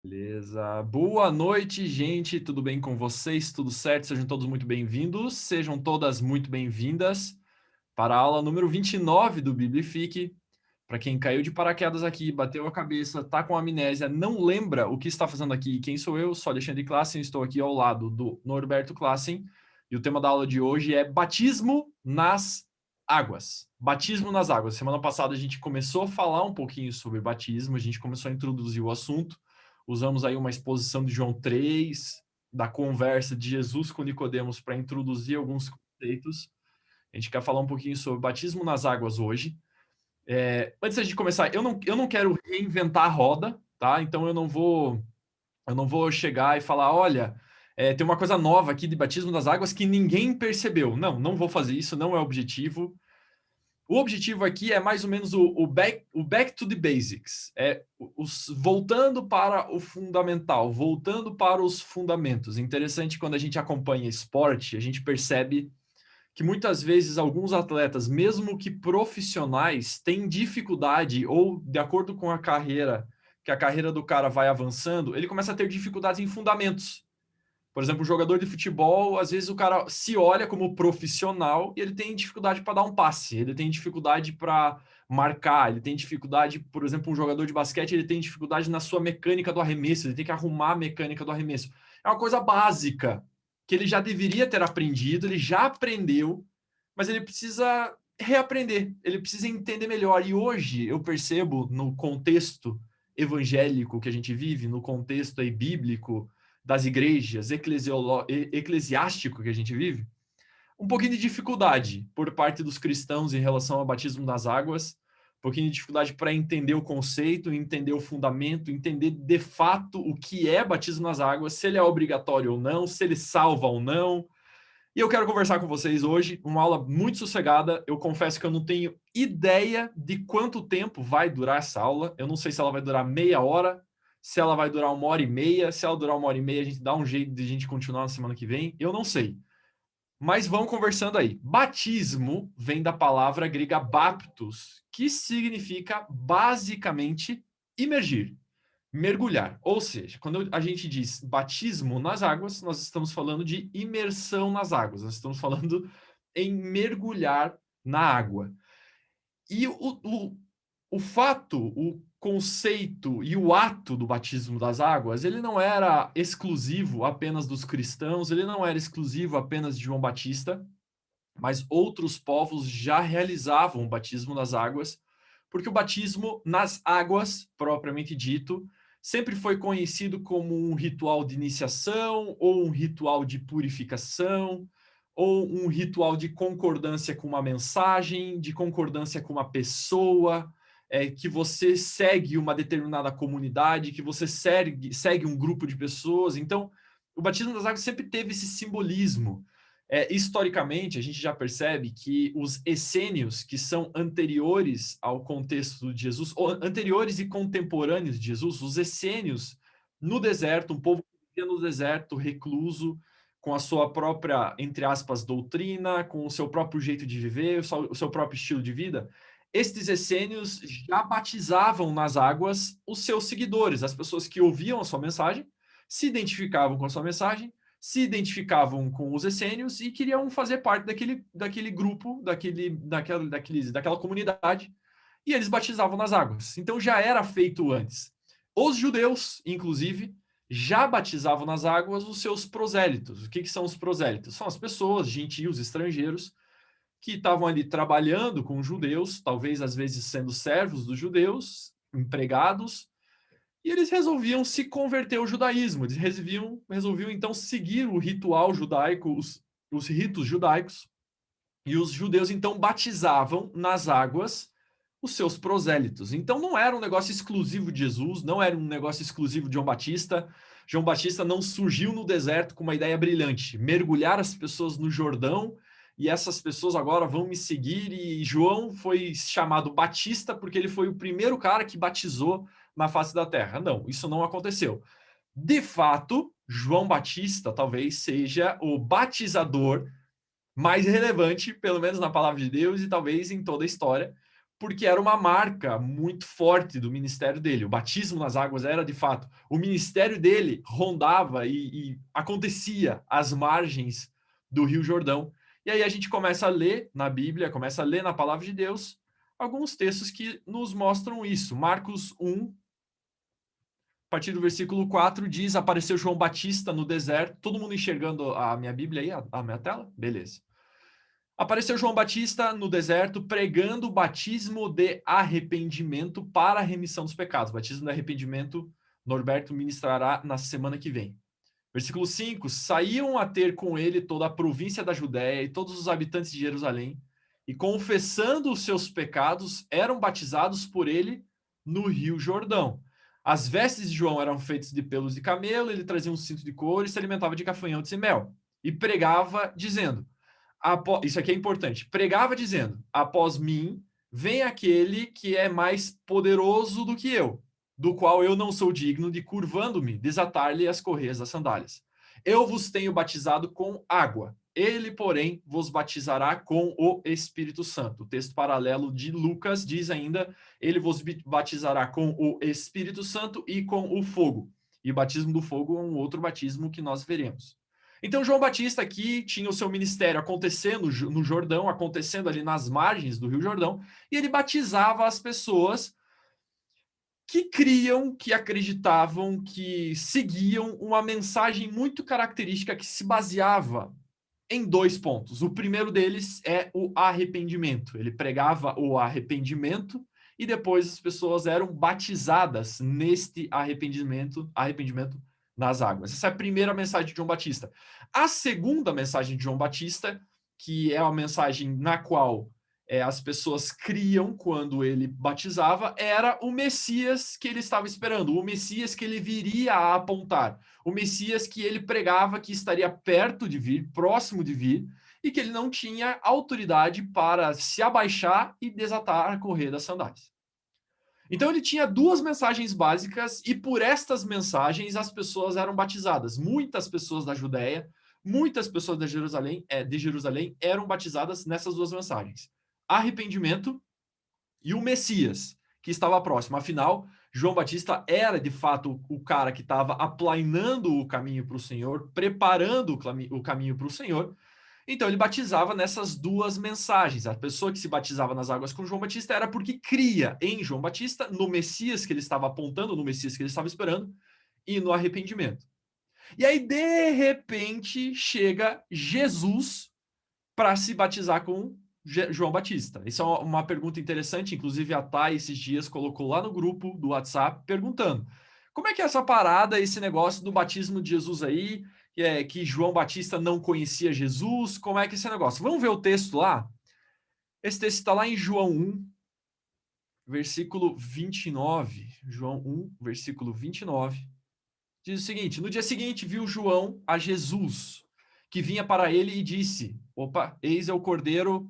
Beleza. Boa noite, gente. Tudo bem com vocês? Tudo certo? Sejam todos muito bem-vindos. Sejam todas muito bem-vindas para a aula número 29 do Biblifique. Para quem caiu de paraquedas aqui, bateu a cabeça, tá com amnésia, não lembra o que está fazendo aqui e quem sou eu, sou Alexandre Klassen, estou aqui ao lado do Norberto Klassen. E o tema da aula de hoje é batismo nas águas. Batismo nas águas. Semana passada a gente começou a falar um pouquinho sobre batismo, a gente começou a introduzir o assunto. Usamos aí uma exposição de João 3, da conversa de Jesus com Nicodemos para introduzir alguns conceitos. A gente quer falar um pouquinho sobre batismo nas águas hoje. Antes de começar, eu não quero reinventar a roda, tá? Então eu não vou chegar e falar, olha, tem uma coisa nova aqui de batismo nas águas que ninguém percebeu. Não vou fazer isso, não é o objetivo. O objetivo aqui é mais ou menos o back to the basics, voltando para o fundamental, voltando para os fundamentos. Interessante quando a gente acompanha esporte, a gente percebe que muitas vezes alguns atletas, mesmo que profissionais, têm dificuldade, ou de acordo com a carreira, que a carreira do cara vai avançando, ele começa a ter dificuldades em fundamentos. Por exemplo, um jogador de futebol, às vezes o cara se olha como profissional e ele tem dificuldade para dar um passe, ele tem dificuldade para marcar, ele tem dificuldade, por exemplo, um jogador de basquete, ele tem dificuldade na sua mecânica do arremesso, ele tem que arrumar a mecânica do arremesso. É uma coisa básica que ele já deveria ter aprendido, ele já aprendeu, mas ele precisa reaprender, ele precisa entender melhor. E hoje eu percebo no contexto evangélico que a gente vive, no contexto aí bíblico, das igrejas, eclesiástico que a gente vive, um pouquinho de dificuldade por parte dos cristãos em relação ao batismo nas águas, um pouquinho de dificuldade para entender o conceito, entender o fundamento, entender de fato o que é batismo nas águas, se ele é obrigatório ou não, se ele salva ou não. E eu quero conversar com vocês hoje, uma aula muito sossegada. Eu confesso que eu não tenho ideia de quanto tempo vai durar essa aula. Eu não sei se ela vai durar meia hora, se ela vai durar 1 hora e meia. Se ela durar 1 hora e meia, a gente dá um jeito de a gente continuar na semana que vem. Eu não sei. Mas vamos conversando aí. Batismo vem da palavra grega baptos, que significa basicamente imergir, mergulhar. Ou seja, quando a gente diz batismo nas águas, nós estamos falando de imersão nas águas, nós estamos falando em mergulhar na água. E o fato, o conceito e o ato do batismo das águas, ele não era exclusivo apenas dos cristãos, ele não era exclusivo apenas de João Batista, mas outros povos já realizavam o batismo nas águas, porque o batismo nas águas, propriamente dito, sempre foi conhecido como um ritual de iniciação, ou um ritual de purificação, ou um ritual de concordância com uma mensagem, de concordância com uma pessoa, que você segue uma determinada comunidade, que você segue um grupo de pessoas. Então, o batismo das águas sempre teve esse simbolismo. Historicamente, a gente já percebe que os essênios, que são anteriores ao contexto de Jesus, ou anteriores e contemporâneos de Jesus, os essênios no deserto, um povo que vivia no deserto, recluso, com a sua própria, entre aspas, doutrina, com o seu próprio jeito de viver, o seu próprio estilo de vida, estes essênios já batizavam nas águas os seus seguidores, as pessoas que ouviam a sua mensagem, se identificavam com a sua mensagem, se identificavam com os essênios e queriam fazer parte daquele grupo, daquela comunidade, e eles batizavam nas águas. Então já era feito antes. Os judeus, inclusive, já batizavam nas águas os seus prosélitos. O que são os prosélitos? São as pessoas, gentios, estrangeiros, que estavam ali trabalhando com os judeus, talvez às vezes sendo servos dos judeus, empregados, e eles resolviam se converter ao judaísmo. Eles resolviam então seguir o ritual judaico, os ritos judaicos, e os judeus então batizavam nas águas os seus prosélitos. Então não era um negócio exclusivo de Jesus, não era um negócio exclusivo de João Batista. João Batista não surgiu no deserto com uma ideia brilhante, mergulhar as pessoas no Jordão e essas pessoas agora vão me seguir. E João foi chamado Batista porque ele foi o primeiro cara que batizou na face da terra. Não, isso não aconteceu. De fato, João Batista talvez seja o batizador mais relevante, pelo menos na palavra de Deus e talvez em toda a história, porque era uma marca muito forte do ministério dele. O batismo nas águas era, de fato, o ministério dele rondava e acontecia às margens do Rio Jordão. E aí a gente começa a ler na Bíblia, começa a ler na Palavra de Deus, alguns textos que nos mostram isso. Marcos 1, a partir do versículo 4, diz: apareceu João Batista no deserto. Todo mundo enxergando a minha Bíblia aí, a minha tela? Beleza. Apareceu João Batista no deserto pregando o batismo de arrependimento para a remissão dos pecados. O batismo de arrependimento, Norberto ministrará na semana que vem. Versículo 5: saíam a ter com ele toda a província da Judéia e todos os habitantes de Jerusalém, e confessando os seus pecados, eram batizados por ele no Rio Jordão. As vestes de João eram feitas de pelos de camelo, ele trazia um cinto de couro e se alimentava de gafanhotos e mel. E pregava, dizendo... Isso aqui é importante. Pregava dizendo: após mim vem aquele que é mais poderoso do que eu, do qual eu não sou digno de, curvando-me, desatar-lhe as correias das sandálias. Eu vos tenho batizado com água. Ele, porém, vos batizará com o Espírito Santo. O texto paralelo de Lucas diz ainda: ele vos batizará com o Espírito Santo e com o fogo. E o batismo do fogo é um outro batismo que nós veremos. Então, João Batista aqui tinha o seu ministério acontecendo no Jordão, acontecendo ali nas margens do Rio Jordão, e ele batizava as pessoas que criam, que acreditavam, que seguiam uma mensagem muito característica que se baseava em 2 pontos. O primeiro deles é o arrependimento. Ele pregava o arrependimento e depois as pessoas eram batizadas neste arrependimento nas águas. Essa é a primeira mensagem de João Batista. A segunda mensagem de João Batista, que é a mensagem na qual as pessoas criam quando ele batizava, era o Messias que ele estava esperando, o Messias que ele viria a apontar, o Messias que ele pregava que estaria perto de vir, próximo de vir, e que ele não tinha autoridade para se abaixar e desatar a correia das sandálias. Então ele tinha 2 mensagens básicas e por estas mensagens as pessoas eram batizadas. Muitas pessoas da Judéia, muitas pessoas de Jerusalém eram batizadas nessas 2 mensagens. Arrependimento e o Messias, que estava próximo. Afinal, João Batista era, de fato, o cara que estava aplainando o caminho para o Senhor, preparando o caminho para o Senhor. Então, ele batizava nessas 2 mensagens. A pessoa que se batizava nas águas com João Batista era porque cria em João Batista, no Messias que ele estava apontando, no Messias que ele estava esperando, e no arrependimento. E aí, de repente, chega Jesus para se batizar com João Batista. Isso é uma pergunta interessante, inclusive a Thay esses dias colocou lá no grupo do WhatsApp perguntando: como é que é essa parada, esse negócio do batismo de Jesus aí, que João Batista não conhecia Jesus, como é que é esse negócio? Vamos ver o texto lá? Esse texto está lá em João 1, versículo 29. João 1, versículo 29. Diz o seguinte: no dia seguinte viu João a Jesus, que vinha para ele e disse: opa, eis é o Cordeiro...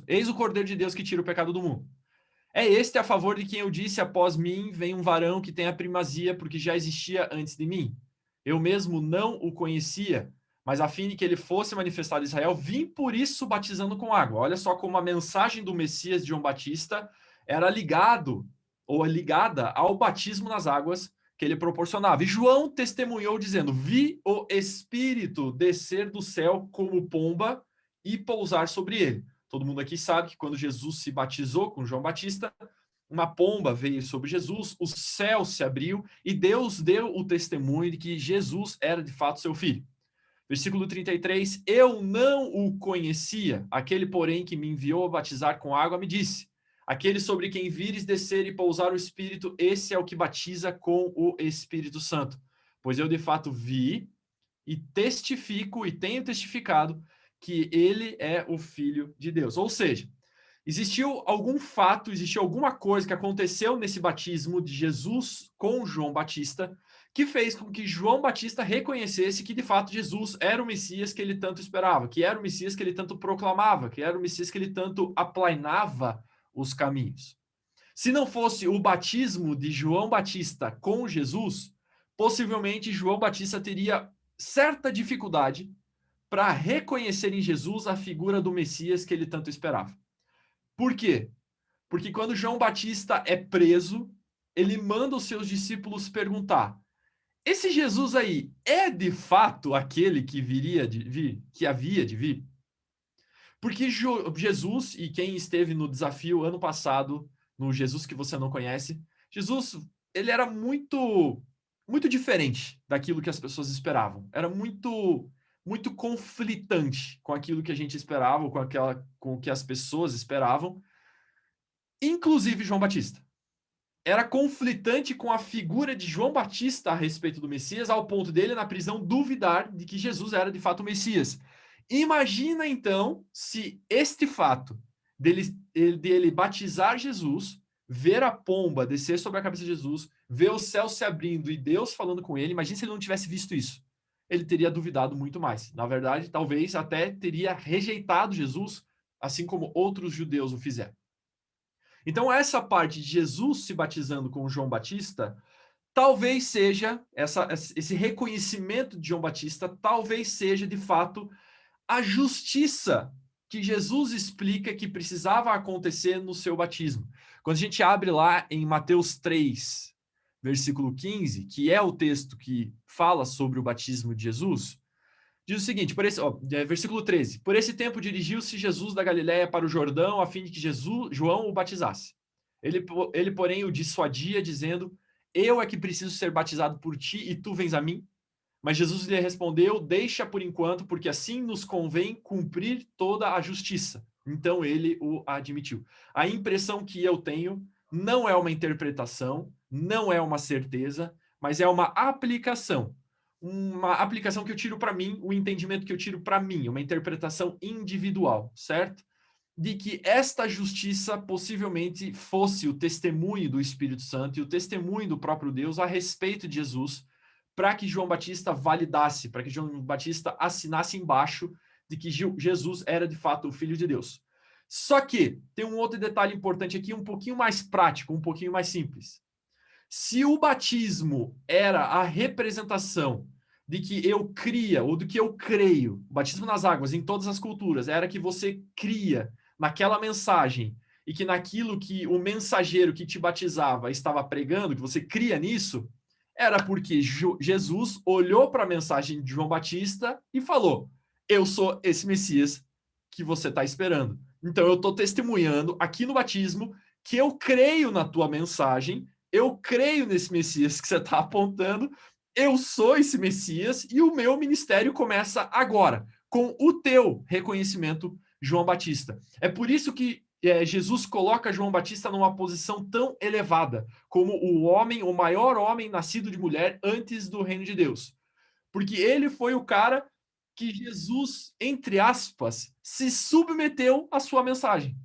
eis o Cordeiro de Deus que tira o pecado do mundo. É este a favor de quem eu disse: após mim vem um varão que tem a primazia, porque já existia antes de mim. Eu mesmo não o conhecia, mas a fim de que ele fosse manifestado em Israel, vim por isso batizando com água. Olha só como a mensagem do Messias de João Batista era ligada ao batismo nas águas que ele proporcionava. E João testemunhou dizendo: vi o Espírito descer do céu como pomba e pousar sobre ele. Todo mundo aqui sabe que quando Jesus se batizou com João Batista, uma pomba veio sobre Jesus, o céu se abriu e Deus deu o testemunho de que Jesus era de fato seu filho. Versículo 33, eu não o conhecia, aquele, porém, que me enviou a batizar com água, me disse: aquele sobre quem vires descer e pousar o Espírito, esse é o que batiza com o Espírito Santo. Pois eu de fato vi e testifico e tenho testificado que ele é o Filho de Deus. Ou seja, existiu algum fato, existiu alguma coisa que aconteceu nesse batismo de Jesus com João Batista que fez com que João Batista reconhecesse que, de fato, Jesus era o Messias que ele tanto esperava, que era o Messias que ele tanto proclamava, que era o Messias que ele tanto aplainava os caminhos. Se não fosse o batismo de João Batista com Jesus, possivelmente João Batista teria certa dificuldade para reconhecer em Jesus a figura do Messias que ele tanto esperava. Por quê? Porque quando João Batista é preso, ele manda os seus discípulos perguntar: esse Jesus aí é de fato aquele que viria de vir, que havia de vir? Porque Jesus, e quem esteve no desafio ano passado, no Jesus que você não conhece, Jesus, ele era muito diferente daquilo que as pessoas esperavam. Era muito conflitante com aquilo que a gente esperava, com o que as pessoas esperavam, inclusive João Batista. Era conflitante com a figura de João Batista a respeito do Messias, ao ponto dele, na prisão, duvidar de que Jesus era de fato o Messias. Imagina, então, se este fato dele batizar Jesus, ver a pomba descer sobre a cabeça de Jesus, ver o céu se abrindo e Deus falando com ele, imagina se ele não tivesse visto isso. Ele teria duvidado muito mais. Na verdade, talvez até teria rejeitado Jesus, assim como outros judeus o fizeram. Então, essa parte de Jesus se batizando com João Batista, talvez seja, esse reconhecimento de João Batista, talvez seja, de fato, a justiça que Jesus explica que precisava acontecer no seu batismo. Quando a gente abre lá em Mateus 3, versículo 15, que é o texto que fala sobre o batismo de Jesus, diz o seguinte, versículo 13: por esse tempo dirigiu-se Jesus da Galiléia para o Jordão, a fim de que João o batizasse. Ele, porém, o dissuadia, dizendo: eu é que preciso ser batizado por ti, e tu vens a mim? Mas Jesus lhe respondeu: deixa por enquanto, porque assim nos convém cumprir toda a justiça. Então ele o admitiu. A impressão que eu tenho não é uma interpretação, não é uma certeza, mas é uma aplicação. Uma aplicação que eu tiro para mim, o entendimento que eu tiro para mim, uma interpretação individual, certo? De que esta justiça possivelmente fosse o testemunho do Espírito Santo e o testemunho do próprio Deus a respeito de Jesus, para que João Batista validasse, para que João Batista assinasse embaixo de que Jesus era de fato o Filho de Deus. Só que tem um outro detalhe importante aqui, um pouquinho mais prático, um pouquinho mais simples. Se o batismo era a representação de que eu cria, ou do que eu creio, o batismo nas águas em todas as culturas, era que você cria naquela mensagem e que naquilo que o mensageiro que te batizava estava pregando, que você cria nisso, era porque Jesus olhou para a mensagem de João Batista e falou: eu sou esse Messias que você está esperando. Então eu estou testemunhando aqui no batismo que eu creio na tua mensagem, eu creio nesse Messias que você está apontando, eu sou esse Messias e o meu ministério começa agora, com o teu reconhecimento, João Batista. É por isso que Jesus coloca João Batista numa posição tão elevada, como o homem, o maior homem nascido de mulher antes do reino de Deus. Porque ele foi o cara que Jesus, entre aspas, se submeteu à sua mensagem.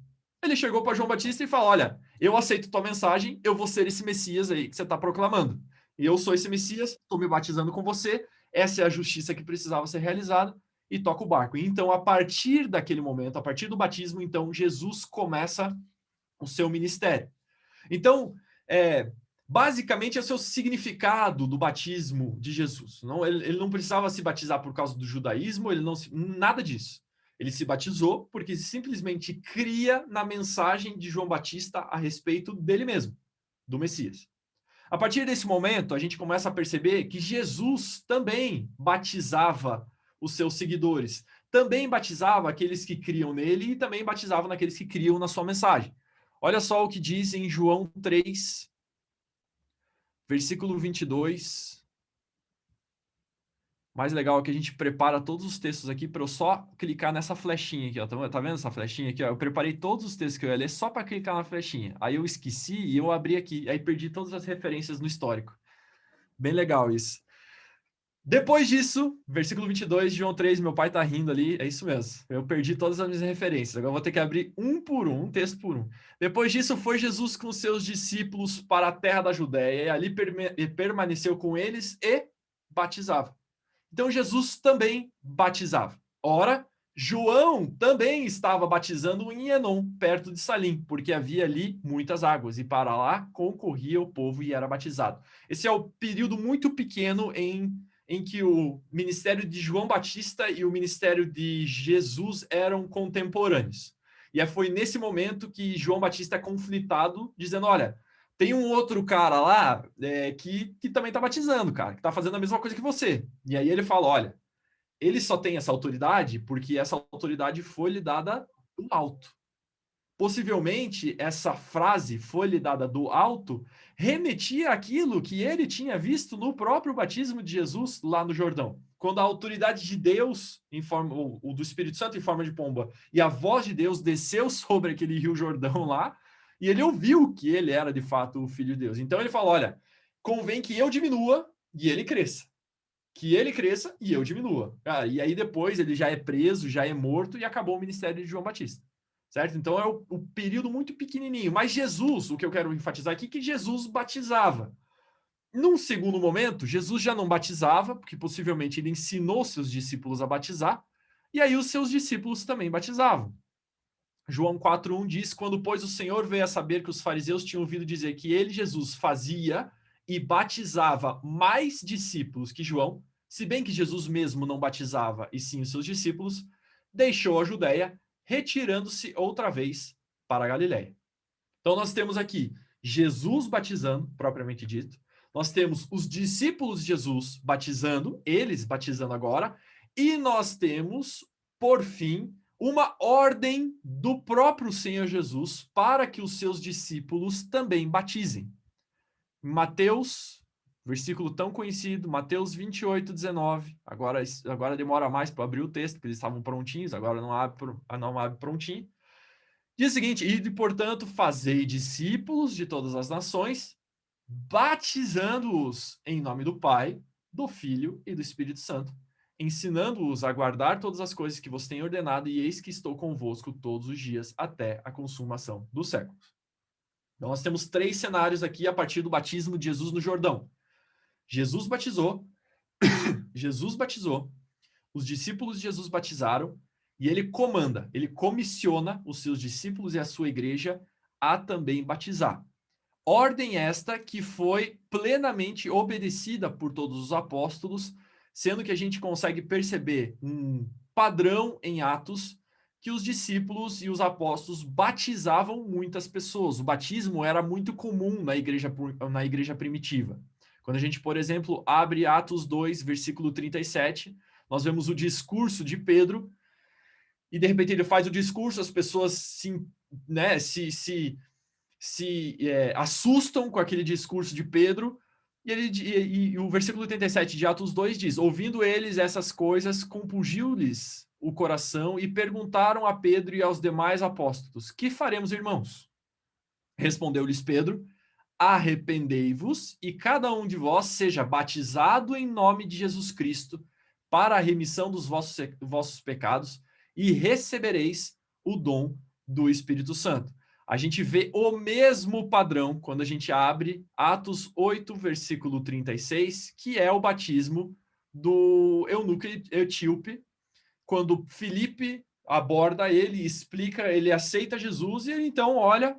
Ele chegou para João Batista e falou: olha, eu aceito tua mensagem, eu vou ser esse Messias aí que você está proclamando. E eu sou esse Messias, estou me batizando com você, essa é a justiça que precisava ser realizada, e toca o barco. E então, a partir daquele momento, a partir do batismo, então, Jesus começa o seu ministério. Então, basicamente, esse é o significado do batismo de Jesus. Ele não precisava se batizar por causa do judaísmo, nada disso. Ele se batizou porque simplesmente cria na mensagem de João Batista a respeito dele mesmo, do Messias. A partir desse momento, a gente começa a perceber que Jesus também batizava os seus seguidores, também batizava aqueles que criam nele e também batizava naqueles que criam na sua mensagem. Olha só o que diz em João 3, versículo 22. Mais legal é que a gente prepara todos os textos aqui para eu só clicar nessa flechinha aqui, ó. Tá vendo essa flechinha aqui, ó? Eu preparei todos os textos que eu ia ler só para clicar na flechinha. Aí eu esqueci e eu abri aqui. Aí perdi todas as referências no histórico. Bem legal isso. Depois disso, versículo 22 de João 3, meu pai tá rindo ali, é isso mesmo. Eu perdi todas as minhas referências. Agora eu vou ter que abrir um por um texto por um. Depois disso, foi Jesus com seus discípulos para a terra da Judéia, e ali permaneceu com eles e batizava. Então Jesus também batizava. Ora, João também estava batizando em Enom, perto de Salim, porque havia ali muitas águas, e para lá concorria o povo e era batizado. Esse é o período muito pequeno em que o ministério de João Batista e o ministério de Jesus eram contemporâneos. E foi nesse momento que João Batista é conflitado, dizendo, olha, tem um outro cara lá que também está batizando, cara, que está fazendo a mesma coisa que você. E aí ele fala, olha, ele só tem essa autoridade porque essa autoridade foi lhe dada do alto. Possivelmente, essa frase foi lhe dada do alto remetia àquilo que ele tinha visto no próprio batismo de Jesus lá no Jordão. Quando a autoridade de Deus, ou do Espírito Santo em forma de pomba, e a voz de Deus desceu sobre aquele rio Jordão lá, e ele ouviu que ele era de fato o Filho de Deus. Então ele falou, olha, convém que eu diminua e ele cresça. Que ele cresça e eu diminua. E aí depois ele já é preso, já é morto e acabou o ministério de João Batista. Certo? Então é o período muito pequenininho. Mas Jesus, o que eu quero enfatizar aqui, que Jesus batizava. Num segundo momento, Jesus já não batizava, porque possivelmente ele ensinou seus discípulos a batizar, e aí os seus discípulos também batizavam. João 4,1 diz, quando, pois, o Senhor veio a saber que os fariseus tinham ouvido dizer que ele, Jesus, fazia e batizava mais discípulos que João, se bem que Jesus mesmo não batizava, e sim os seus discípulos, deixou a Judéia, retirando-se outra vez para a Galiléia. Então nós temos aqui Jesus batizando, propriamente dito, nós temos os discípulos de Jesus batizando, eles batizando agora, e nós temos, por fim, uma ordem do próprio Senhor Jesus para que os seus discípulos também batizem. Mateus, versículo tão conhecido, Mateus 28:19. Agora demora mais para abrir o texto, porque eles estavam prontinhos, agora não abre prontinho. Diz o seguinte, e portanto fazei discípulos de todas as nações, batizando-os em nome do Pai, do Filho e do Espírito Santo, ensinando-os a guardar todas as coisas que vos tenho ordenado, e eis que estou convosco todos os dias até a consumação dos séculos. Então nós temos 3 cenários aqui a partir do batismo de Jesus no Jordão. Jesus batizou, os discípulos de Jesus batizaram, e ele comanda, ele comissiona os seus discípulos e a sua igreja a também batizar. Ordem esta que foi plenamente obedecida por todos os apóstolos, sendo que a gente consegue perceber um padrão em Atos que os discípulos e os apóstolos batizavam muitas pessoas. O batismo era muito comum na igreja primitiva. Quando a gente, por exemplo, abre Atos 2, versículo 37, nós vemos o discurso de Pedro, e de repente ele faz o discurso, as pessoas se assustam com aquele discurso de Pedro, e o versículo 87 de Atos 2 diz, ouvindo eles essas coisas, compungiu-lhes o coração e perguntaram a Pedro e aos demais apóstolos, que faremos, irmãos? Respondeu-lhes Pedro, arrependei-vos e cada um de vós seja batizado em nome de Jesus Cristo para a remissão dos vossos pecados e recebereis o dom do Espírito Santo. A gente vê o mesmo padrão quando a gente abre Atos 8, versículo 36, que é o batismo do eunuco etíope, quando Filipe aborda ele, explica, ele aceita Jesus e ele então olha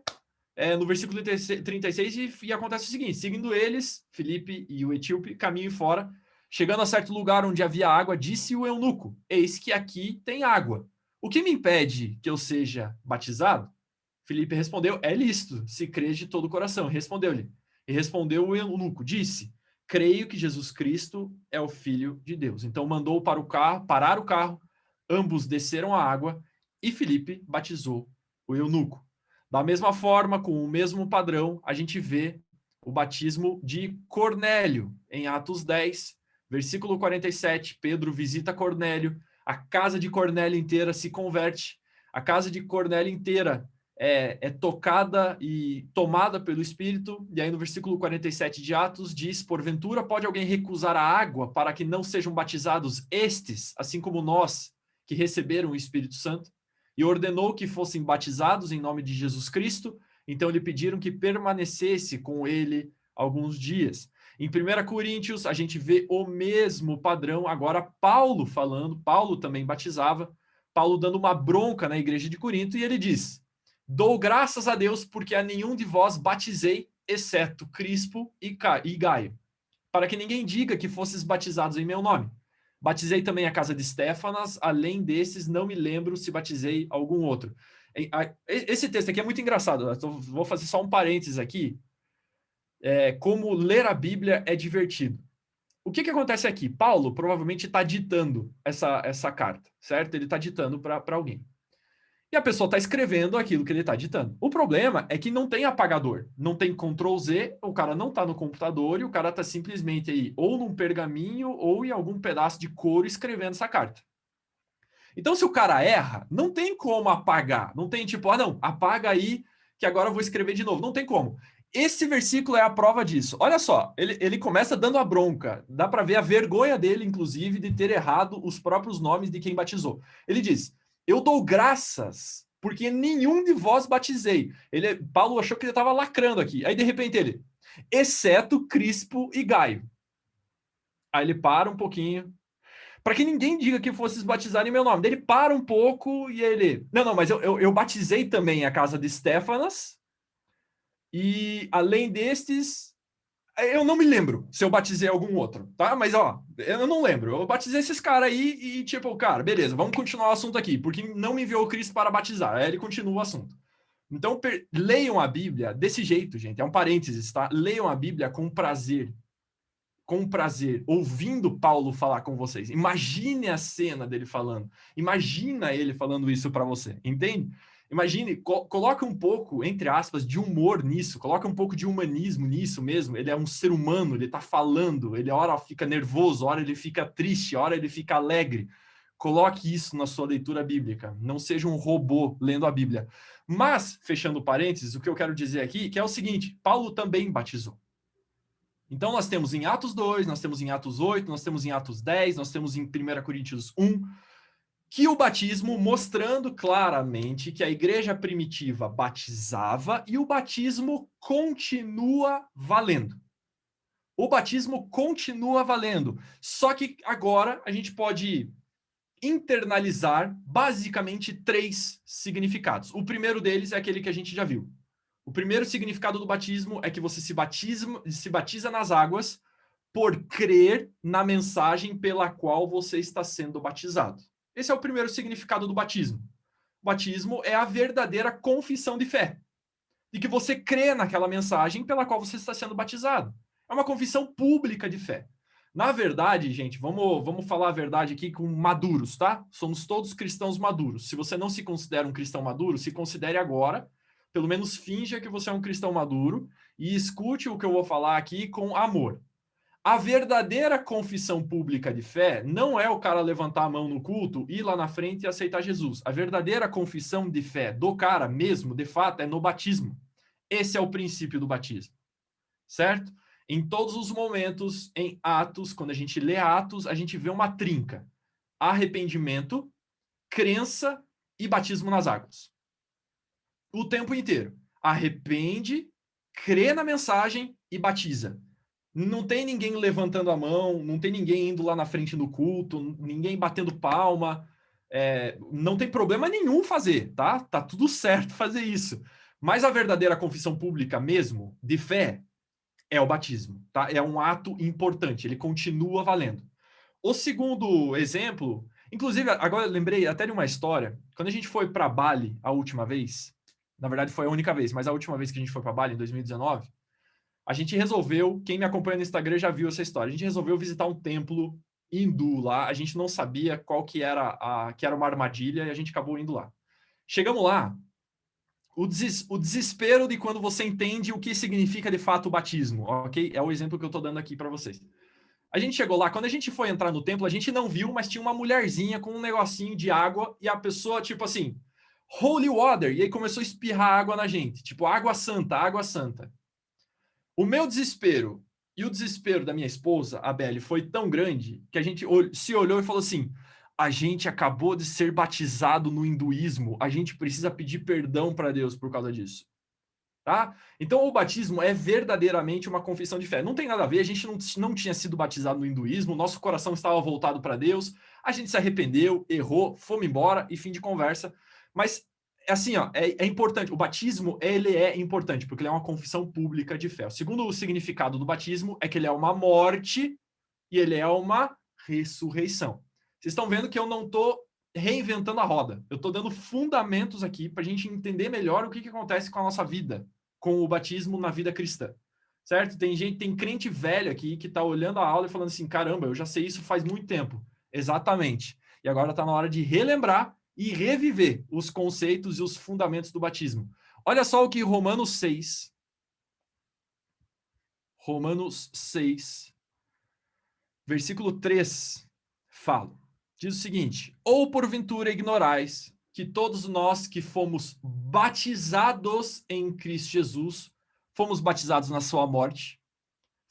no versículo 36 e acontece o seguinte, seguindo eles, Filipe e o etíope caminham fora, chegando a certo lugar onde havia água, disse o eunuco, eis que aqui tem água. O que me impede que eu seja batizado? Filipe respondeu, é lícito, se crês de todo o coração. Respondeu-lhe. E respondeu o eunuco, disse, creio que Jesus Cristo é o Filho de Deus. Então mandou parar o carro, ambos desceram a água e Filipe batizou o eunuco. Da mesma forma, com o mesmo padrão, a gente vê o batismo de Cornélio, em Atos 10, versículo 47. Pedro visita Cornélio, a casa de Cornélio inteira se converte, a casa de Cornélio inteira é tocada e tomada pelo Espírito, e aí no versículo 47 de Atos diz, porventura pode alguém recusar a água para que não sejam batizados estes, assim como nós, que receberam o Espírito Santo? E ordenou que fossem batizados em nome de Jesus Cristo, então lhe pediram que permanecesse com ele alguns dias. Em 1 Coríntios, a gente vê o mesmo padrão, agora Paulo falando, Paulo também batizava, Paulo dando uma bronca na igreja de Corinto, e ele diz, dou graças a Deus porque a nenhum de vós batizei, exceto Crispo e Gaio, para que ninguém diga que fosses batizados em meu nome. Batizei também a casa de Estéfanas, além desses, não me lembro se batizei algum outro. Esse texto aqui é muito engraçado. Vou fazer só um parênteses aqui. Como ler a Bíblia é divertido. O que acontece aqui? Paulo provavelmente está ditando essa carta, certo? Ele está ditando para alguém. E a pessoa está escrevendo aquilo que ele está ditando. O problema é que não tem apagador, não tem Ctrl Z, o cara não está no computador e o cara está simplesmente aí ou num pergaminho ou em algum pedaço de couro escrevendo essa carta. Então, se o cara erra, não tem como apagar. Não tem tipo, não, apaga aí que agora eu vou escrever de novo. Não tem como. Esse versículo é a prova disso. Olha só, ele começa dando a bronca. Dá para ver a vergonha dele, inclusive, de ter errado os próprios nomes de quem batizou. Ele diz: eu dou graças porque nenhum de vós batizei. Paulo achou que ele estava lacrando aqui. Aí, de repente, ele, exceto Crispo e Gaio. Aí ele para um pouquinho, para que ninguém diga que fosse batizar em meu nome. Daí ele para um pouco e ele... Não, mas eu batizei também a casa de Stefanas. E além destes, eu não me lembro se eu batizei algum outro, tá? Mas, eu não lembro. Eu batizei esses caras aí e, tipo, cara, beleza, vamos continuar o assunto aqui, porque não me enviou Cristo para batizar. Aí ele continua o assunto. Então, leiam a Bíblia desse jeito, gente. É um parênteses, tá? Leiam a Bíblia com prazer, ouvindo Paulo falar com vocês. Imagine a cena dele falando. Imagina ele falando isso para você, entende? Imagine, coloca um pouco, entre aspas, de humor nisso, coloca um pouco de humanismo nisso mesmo. Ele é um ser humano, ele está falando, ele hora fica nervoso, hora ele fica triste, hora ele fica alegre. Coloque isso na sua leitura bíblica. Não seja um robô lendo a Bíblia. Mas, fechando parênteses, o que eu quero dizer aqui que é o seguinte: Paulo também batizou. Então, nós temos em Atos 2, nós temos em Atos 8, nós temos em Atos 10, nós temos em 1 Coríntios 1, que o batismo mostrando claramente que a igreja primitiva batizava e o batismo continua valendo. O batismo continua valendo. Só que agora a gente pode internalizar basicamente 3 significados. O primeiro deles é aquele que a gente já viu. O primeiro significado do batismo é que você se batiza nas águas por crer na mensagem pela qual você está sendo batizado. Esse é o primeiro significado do batismo. O batismo é a verdadeira confissão de fé, de que você crê naquela mensagem pela qual você está sendo batizado. É uma confissão pública de fé. Na verdade, gente, vamos falar a verdade aqui com maduros, tá? Somos todos cristãos maduros. Se você não se considera um cristão maduro, se considere agora. Pelo menos finja que você é um cristão maduro e escute o que eu vou falar aqui com amor. A verdadeira confissão pública de fé não é o cara levantar a mão no culto, ir lá na frente e aceitar Jesus. A verdadeira confissão de fé do cara mesmo, de fato, é no batismo. Esse é o princípio do batismo, certo? Em todos os momentos, em Atos, quando a gente lê Atos, a gente vê uma trinca: arrependimento, crença e batismo nas águas. O tempo inteiro. Arrepende, crê na mensagem e batiza. Não tem ninguém levantando a mão, não tem ninguém indo lá na frente no culto, ninguém batendo palma. Não tem problema nenhum fazer, tá? Tá tudo certo fazer isso. Mas a verdadeira confissão pública mesmo, de fé, é o batismo, tá? É um ato importante, ele continua valendo. O segundo exemplo, inclusive, agora eu lembrei até de uma história. Quando a gente foi para Bali a última vez, na verdade foi a única vez, mas a última vez que a gente foi para Bali, em 2019, a gente resolveu, quem me acompanha no Instagram já viu essa história, a gente resolveu visitar um templo hindu lá, a gente não sabia qual que era uma armadilha e a gente acabou indo lá. Chegamos lá, o desespero de quando você entende o que significa de fato o batismo, ok? É o exemplo que eu estou dando aqui para vocês. A gente chegou lá, quando a gente foi entrar no templo, a gente não viu, mas tinha uma mulherzinha com um negocinho de água e a pessoa, tipo assim, holy water, e aí começou a espirrar água na gente, tipo, água santa, água santa. O meu desespero e o desespero da minha esposa, a Belle, foi tão grande que a gente se olhou e falou assim: a gente acabou de ser batizado no hinduísmo, a gente precisa pedir perdão para Deus por causa disso. Tá? Então, o batismo é verdadeiramente uma confissão de fé. Não tem nada a ver, a gente não tinha sido batizado no hinduísmo, nosso coração estava voltado para Deus, a gente se arrependeu, errou, fomos embora e fim de conversa. Mas, assim, é importante. O batismo, ele é importante, porque ele é uma confissão pública de fé. O segundo significado do batismo é que ele é uma morte e ele é uma ressurreição. Vocês estão vendo que eu não estou reinventando a roda. Eu estou dando fundamentos aqui para a gente entender melhor o que acontece com a nossa vida, com o batismo na vida cristã. Certo? Tem crente velho aqui que está olhando a aula e falando assim, caramba, eu já sei isso faz muito tempo. Exatamente. E agora está na hora de relembrar e reviver os conceitos e os fundamentos do batismo. Olha só o que Romanos 6, versículo 3, fala. Diz o seguinte: ou porventura ignorais que todos nós que fomos batizados em Cristo Jesus, fomos batizados na sua morte,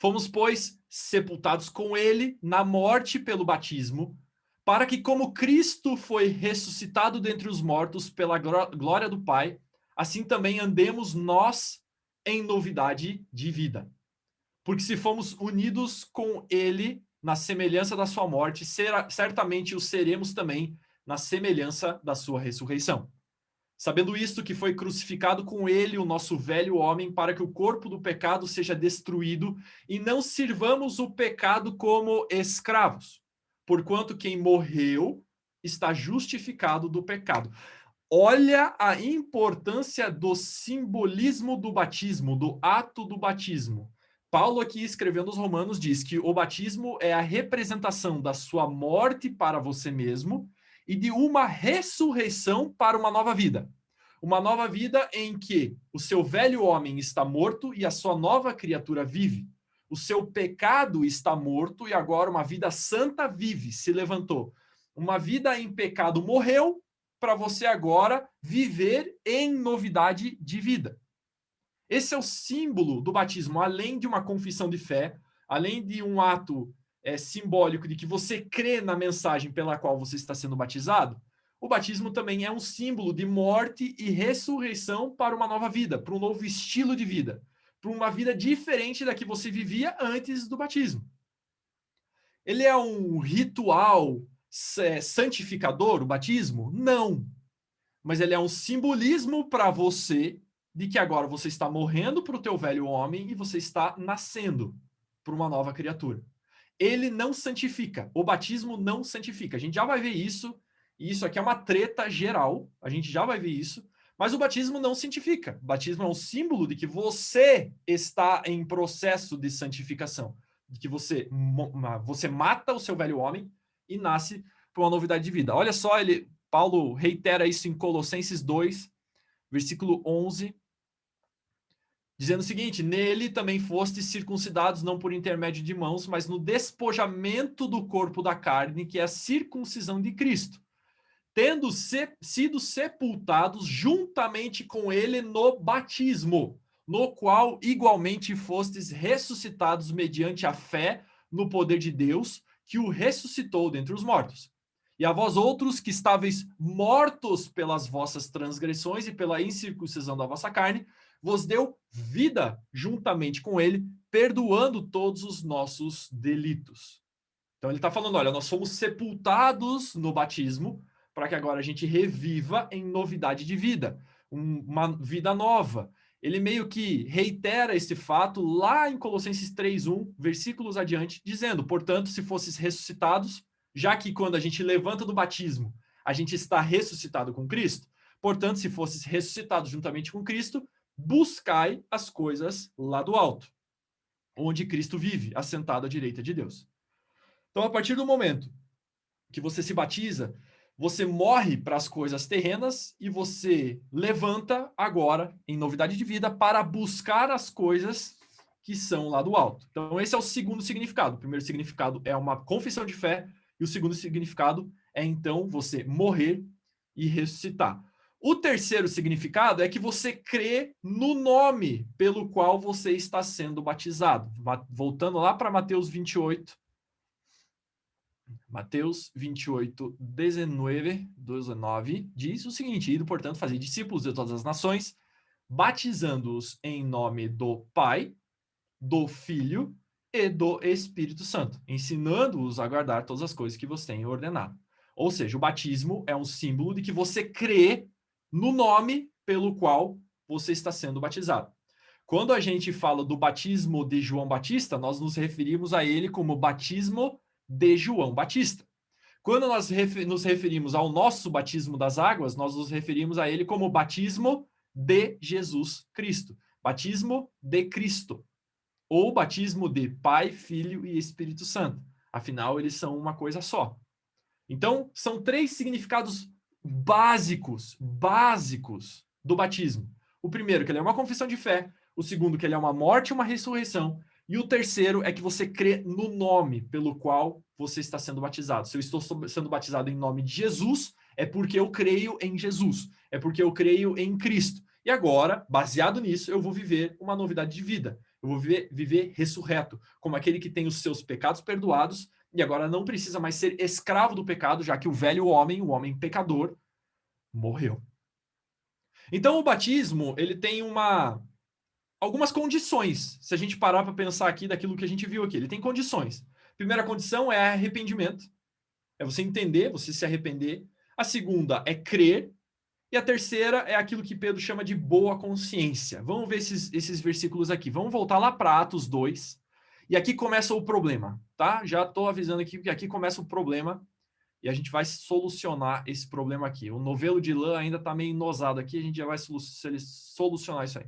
fomos, pois, sepultados com ele na morte pelo batismo, para que, como Cristo foi ressuscitado dentre os mortos pela glória do Pai, assim também andemos nós em novidade de vida. Porque se fomos unidos com ele na semelhança da sua morte, certamente o seremos também na semelhança da sua ressurreição. Sabendo isto, que foi crucificado com ele o nosso velho homem, para que o corpo do pecado seja destruído, e não sirvamos o pecado como escravos, porquanto quem morreu está justificado do pecado. Olha a importância do simbolismo do batismo, do ato do batismo. Paulo, aqui escrevendo aos Romanos, diz que o batismo é a representação da sua morte para você mesmo e de uma ressurreição para uma nova vida. Uma nova vida em que o seu velho homem está morto e a sua nova criatura vive. O seu pecado está morto e agora uma vida santa vive, se levantou. Uma vida em pecado morreu para você agora viver em novidade de vida. Esse é o símbolo do batismo, além de uma confissão de fé, além de um ato simbólico de que você crê na mensagem pela qual você está sendo batizado. O batismo também é um símbolo de morte e ressurreição para uma nova vida, para um novo estilo de vida, para uma vida diferente da que você vivia antes do batismo. Ele é um ritual santificador, o batismo? Não. Mas ele é um simbolismo para você de que agora você está morrendo para o teu velho homem e você está nascendo para uma nova criatura. Ele não santifica. O batismo não santifica. A gente já vai ver isso. E isso aqui é uma treta geral. A gente já vai ver isso. Mas o batismo não santifica. O batismo é um símbolo de que você está em processo de santificação. De que você mata o seu velho homem e nasce para uma novidade de vida. Olha só, Paulo reitera isso em Colossenses 2, versículo 11, dizendo o seguinte: nele também fostes circuncidados não por intermédio de mãos, mas no despojamento do corpo da carne, que é a circuncisão de Cristo, tendo sido sepultados juntamente com ele no batismo, no qual igualmente fostes ressuscitados mediante a fé no poder de Deus, que o ressuscitou dentre os mortos. E a vós outros que estáveis mortos pelas vossas transgressões e pela incircuncisão da vossa carne, vos deu vida juntamente com ele, perdoando todos os nossos delitos. Então ele está falando, olha, nós fomos sepultados no batismo para que agora a gente reviva em novidade de vida, uma vida nova. Ele meio que reitera esse fato lá em Colossenses 3:1, versículos adiante, dizendo, portanto, se fosses ressuscitados, já que quando a gente levanta do batismo, a gente está ressuscitado com Cristo, portanto, se fosses ressuscitados juntamente com Cristo, buscai as coisas lá do alto, onde Cristo vive, assentado à direita de Deus. Então, a partir do momento que você se batiza, você morre para as coisas terrenas e você levanta agora, em novidade de vida, para buscar as coisas que são lá do alto. Então, esse é o segundo significado. O primeiro significado é uma confissão de fé, e o segundo significado é, então, você morrer e ressuscitar. O terceiro significado é que você crê no nome pelo qual você está sendo batizado. Voltando lá para Mateus 28, 19, diz o seguinte: ido, portanto, fazer discípulos de todas as nações, batizando-os em nome do Pai, do Filho e do Espírito Santo, ensinando-os a guardar todas as coisas que vos tenho ordenado. Ou seja, o batismo é um símbolo de que você crê no nome pelo qual você está sendo batizado. Quando a gente fala do batismo de João Batista, nós nos referimos a ele como batismo de João Batista. Quando nós nos referimos ao nosso batismo das águas, nós nos referimos a ele como batismo de Jesus Cristo. Batismo de Cristo. Ou batismo de Pai, Filho e Espírito Santo. Afinal, eles são uma coisa só. Então, são 3 significados básicos do batismo. O primeiro, que ele é uma confissão de fé. O segundo, que ele é uma morte e uma ressurreição. E o terceiro é que você crê no nome pelo qual você está sendo batizado. Se eu estou sendo batizado em nome de Jesus, é porque eu creio em Jesus. É porque eu creio em Cristo. E agora, baseado nisso, eu vou viver uma novidade de vida. Eu vou viver ressurreto, como aquele que tem os seus pecados perdoados e agora não precisa mais ser escravo do pecado, já que o velho homem, o homem pecador, morreu. Então o batismo, ele tem algumas condições. Se a gente parar para pensar aqui daquilo que a gente viu aqui, ele tem condições. Primeira condição é arrependimento. É você entender, você se arrepender. A segunda é crer. E a terceira é aquilo que Pedro chama de boa consciência. Vamos ver esses versículos aqui. Vamos voltar lá para Atos 2. E aqui começa o problema, tá? Já estou avisando aqui que aqui começa o problema e a gente vai solucionar esse problema aqui. O novelo de lã ainda está meio enosado aqui, a gente já vai solucionar isso aí.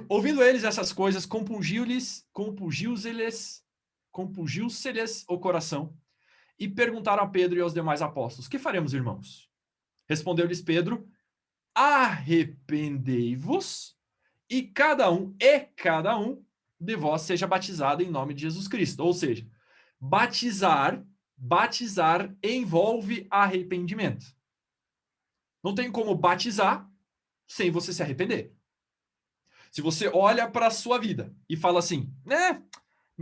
Ouvindo eles essas coisas, compungiu-se-lhes o coração e perguntaram a Pedro e aos demais apóstolos: que faremos, irmãos? Respondeu-lhes Pedro: arrependei-vos e cada um de vós seja batizado em nome de Jesus Cristo. Ou seja, batizar envolve arrependimento. Não tem como batizar sem você se arrepender. Se você olha para a sua vida e fala assim, minha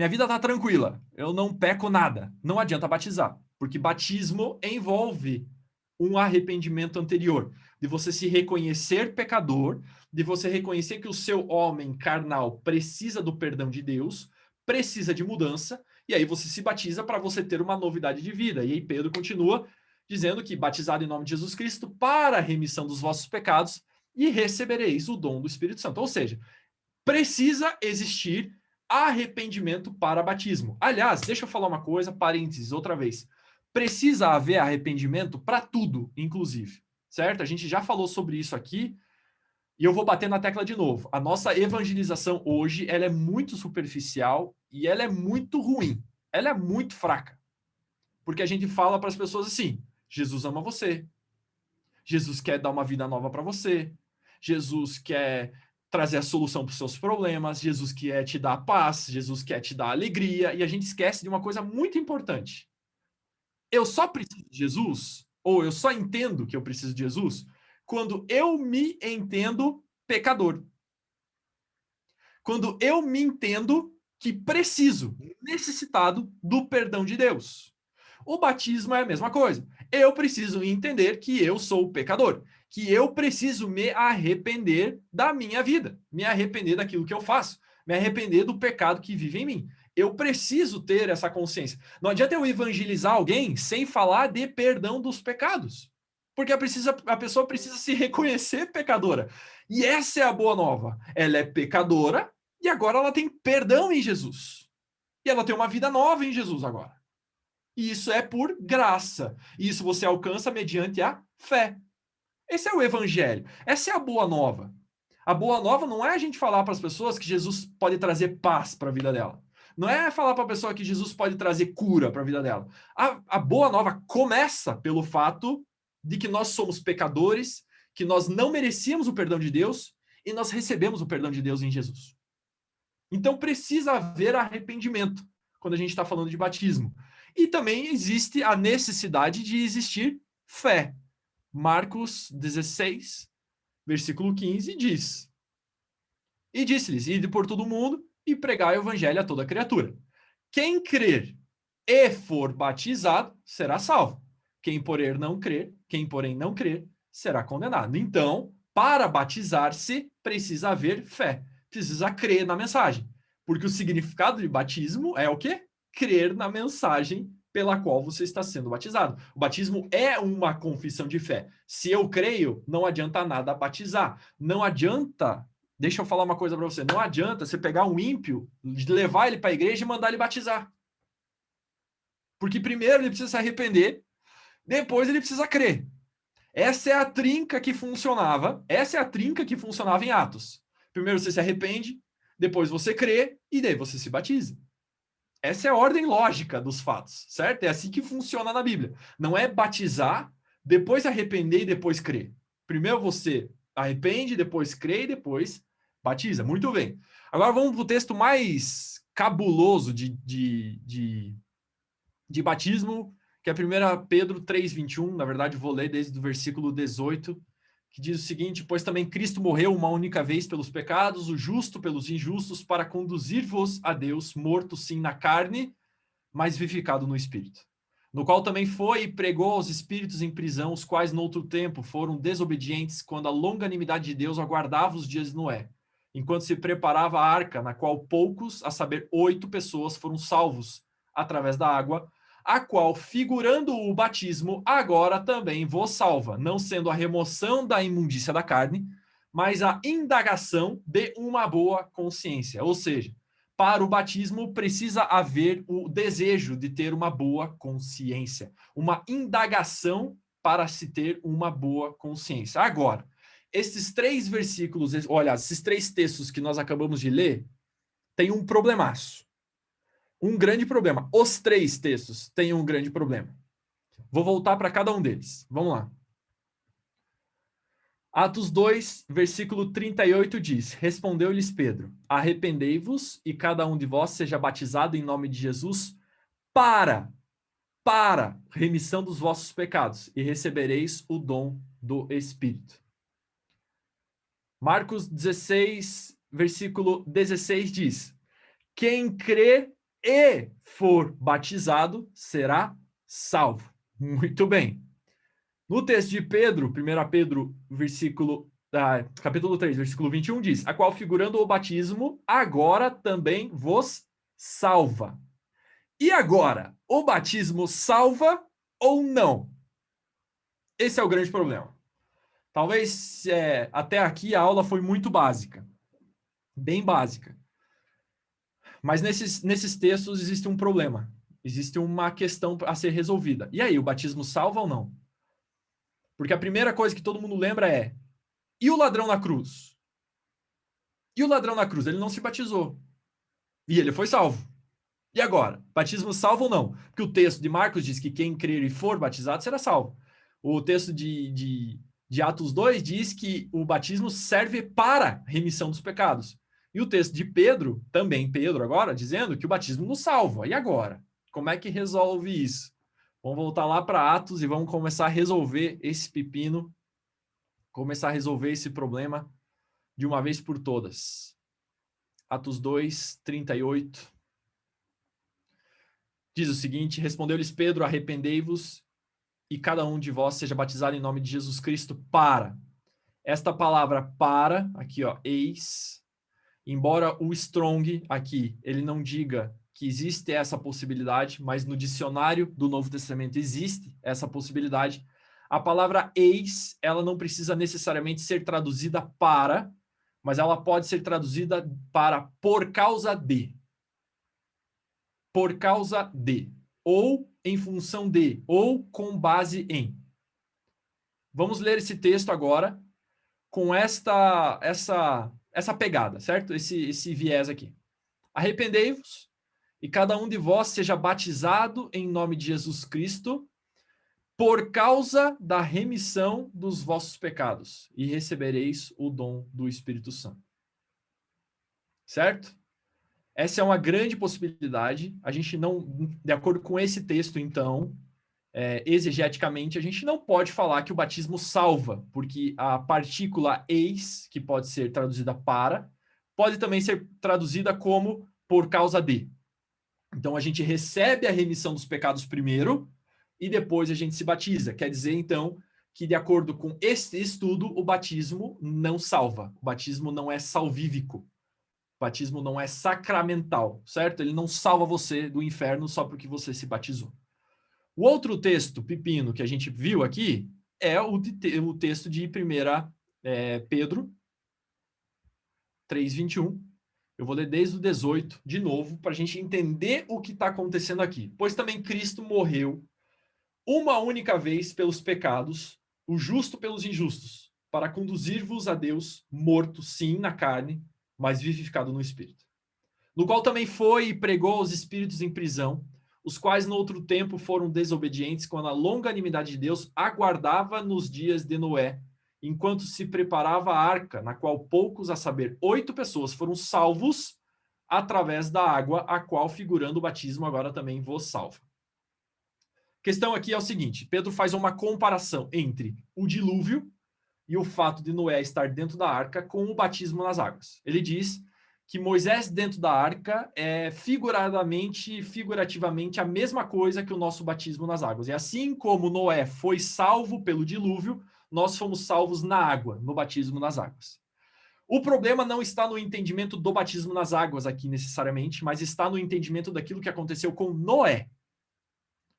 vida está tranquila, eu não peco nada, não adianta batizar, porque batismo envolve um arrependimento anterior, de você se reconhecer pecador, de você reconhecer que o seu homem carnal precisa do perdão de Deus, precisa de mudança, e aí você se batiza para você ter uma novidade de vida. E aí Pedro continua dizendo que batizado em nome de Jesus Cristo para a remissão dos vossos pecados e recebereis o dom do Espírito Santo. Ou seja, precisa existir arrependimento para batismo. Aliás, deixa eu falar uma coisa, parênteses, outra vez. Precisa haver arrependimento para tudo, inclusive, certo? A gente já falou sobre isso aqui e eu vou bater na tecla de novo. A nossa evangelização hoje, ela é muito superficial e ela é muito ruim. Ela é muito fraca. Porque a gente fala para as pessoas assim: Jesus ama você. Jesus quer dar uma vida nova para você. Jesus quer trazer a solução para os seus problemas. Jesus quer te dar paz. Jesus quer te dar alegria. E a gente esquece de uma coisa muito importante. Eu só preciso de Jesus, ou eu só entendo que eu preciso de Jesus, quando eu me entendo pecador. Quando eu me entendo que preciso, necessitado do perdão de Deus. O batismo é a mesma coisa. Eu preciso entender que eu sou pecador, que eu preciso me arrepender da minha vida, me arrepender daquilo que eu faço, me arrepender do pecado que vive em mim. Eu preciso ter essa consciência. Não adianta eu evangelizar alguém sem falar de perdão dos pecados. Porque a pessoa precisa se reconhecer pecadora. E essa é a boa nova. Ela é pecadora e agora ela tem perdão em Jesus. E ela tem uma vida nova em Jesus agora. E isso é por graça. E isso você alcança mediante a fé. Esse é o evangelho. Essa é a boa nova. A boa nova não é a gente falar para as pessoas que Jesus pode trazer paz para a vida dela. Não é falar para a pessoa que Jesus pode trazer cura para a vida dela. A boa nova começa pelo fato de que nós somos pecadores, que nós não merecíamos o perdão de Deus e nós recebemos o perdão de Deus em Jesus. Então precisa haver arrependimento quando a gente está falando de batismo. E também existe a necessidade de existir fé. Marcos 16, versículo 15 diz: E disse-lhes, ide por todo o mundo e pregai o evangelho a toda criatura. Quem crer e for batizado será salvo. Quem porém não crer, será condenado. Então, para batizar-se, precisa haver fé. Precisa crer na mensagem. Porque o significado de batismo é o quê? Crer na mensagem pela qual você está sendo batizado. O batismo é uma confissão de fé. Se eu creio, não adianta nada batizar. Não adianta. Deixa eu falar uma coisa para você. Não adianta você pegar um ímpio, levar ele para a igreja e mandar ele batizar. Porque primeiro ele precisa se arrepender, depois ele precisa crer. Essa é a trinca que funcionava em Atos. Primeiro você se arrepende, depois você crê e daí você se batiza. Essa é a ordem lógica dos fatos, certo? É assim que funciona na Bíblia. Não é batizar, depois se arrepender e depois crer. Primeiro você arrepende, depois crê e depois batiza. Muito bem. Agora vamos para o texto mais cabuloso de batismo, que é 1 Pedro 3,21. Na verdade, vou ler desde o versículo 18, que diz o seguinte: pois também Cristo morreu uma única vez pelos pecados, o justo pelos injustos, para conduzir-vos a Deus, morto sim na carne, mas vivificado no Espírito. No qual também foi e pregou aos espíritos em prisão, os quais no outro tempo foram desobedientes, quando a longanimidade de Deus aguardava os dias de Noé, enquanto se preparava a arca, na qual poucos, a saber, 8 pessoas, foram salvos através da água, a qual, figurando o batismo, agora também vos salva, não sendo a remoção da imundícia da carne, mas a indagação de uma boa consciência. Ou seja, para o batismo precisa haver o desejo de ter uma boa consciência, uma indagação para se ter uma boa consciência. Agora, esses 3 versículos, olha, esses 3 textos que nós acabamos de ler, têm um problemaço. Um grande problema. Os 3 textos têm um grande problema. Vou voltar para cada um deles. Vamos lá. Atos 2, versículo 38 diz: respondeu-lhes Pedro: arrependei-vos e cada um de vós seja batizado em nome de Jesus para remissão dos vossos pecados e recebereis o dom do Espírito. Marcos 16, versículo 16 diz: quem crê e for batizado será salvo. Muito bem. No texto de Pedro, 1 Pedro, capítulo 3, versículo 21, diz: a qual, figurando o batismo, agora também vos salva. E agora, o batismo salva ou não? Esse é o grande problema. Talvez até aqui a aula foi muito básica, bem básica. Mas nesses textos existe um problema, existe uma questão a ser resolvida. E aí, o batismo salva ou não? Porque a primeira coisa que todo mundo lembra é: e o ladrão na cruz? E o ladrão na cruz? Ele não se batizou. E ele foi salvo. E agora? Batismo salvo ou não? Porque o texto de Marcos diz que quem crer e for batizado será salvo. O texto de Atos 2 diz que o batismo serve para remissão dos pecados. E o texto de Pedro, também Pedro agora, dizendo que o batismo nos salva. E agora? Como é que resolve isso? Vamos voltar lá para Atos e vamos começar a resolver esse pepino, começar a resolver esse problema de uma vez por todas. Atos 2, 38. Diz o seguinte: respondeu-lhes Pedro, arrependei-vos e cada um de vós seja batizado em nome de Jesus Cristo para. Esta palavra para, aqui ó, eis, embora o Strong aqui, ele não diga que existe essa possibilidade, mas no dicionário do Novo Testamento existe essa possibilidade. A palavra eis, ela não precisa necessariamente ser traduzida para, mas ela pode ser traduzida para por causa de. Por causa de, ou em função de, ou com base em. Vamos ler esse texto agora com essa pegada, certo? Esse viés aqui. Arrependei-vos e cada um de vós seja batizado em nome de Jesus Cristo por causa da remissão dos vossos pecados e recebereis o dom do Espírito Santo. Certo? Essa é uma grande possibilidade. A gente não, de acordo com esse texto, então, exegeticamente, a gente não pode falar que o batismo salva, porque a partícula eis, que pode ser traduzida para, pode também ser traduzida como por causa de. Então, a gente recebe a remissão dos pecados primeiro e depois a gente se batiza. Quer dizer, então, que de acordo com este estudo, o batismo não salva. O batismo não é salvífico. O batismo não é sacramental, certo? Ele não salva você do inferno só porque você se batizou. O outro texto, pepino, que a gente viu aqui, é o texto de 1 Pedro 3,21, Eu vou ler desde o 18, de novo, para a gente entender o que está acontecendo aqui. Pois também Cristo morreu uma única vez pelos pecados, o justo pelos injustos, para conduzir-vos a Deus, morto, sim, na carne, mas vivificado no Espírito. No qual também foi e pregou aos espíritos em prisão, os quais no outro tempo foram desobedientes, quando a longanimidade de Deus aguardava nos dias de Noé, enquanto se preparava a arca, na qual poucos, a saber, 8 pessoas, foram salvos através da água, a qual, figurando o batismo, agora também vos salva. A questão aqui é o seguinte: Pedro faz uma comparação entre o dilúvio e o fato de Noé estar dentro da arca com o batismo nas águas. Ele diz que Moisés dentro da arca é figurativamente a mesma coisa que o nosso batismo nas águas. E assim como Noé foi salvo pelo dilúvio, nós fomos salvos na água, no batismo nas águas. O problema não está no entendimento do batismo nas águas aqui necessariamente, mas está no entendimento daquilo que aconteceu com Noé.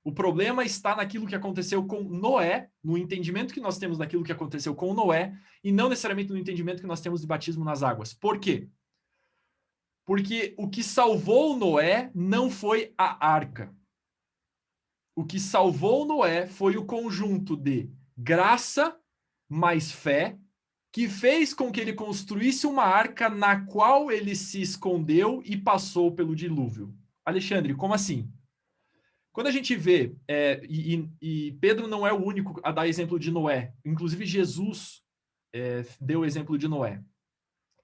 O problema está naquilo que aconteceu com Noé, no entendimento que nós temos daquilo que aconteceu com Noé, e não necessariamente no entendimento que nós temos de batismo nas águas. Por quê? Porque o que salvou Noé não foi a arca. O que salvou Noé foi o conjunto de graça mais fé, que fez com que ele construísse uma arca na qual ele se escondeu e passou pelo dilúvio. Alexandre, como assim? Quando a gente vê, e Pedro não é o único a dar exemplo de Noé, inclusive Jesus deu o exemplo de Noé.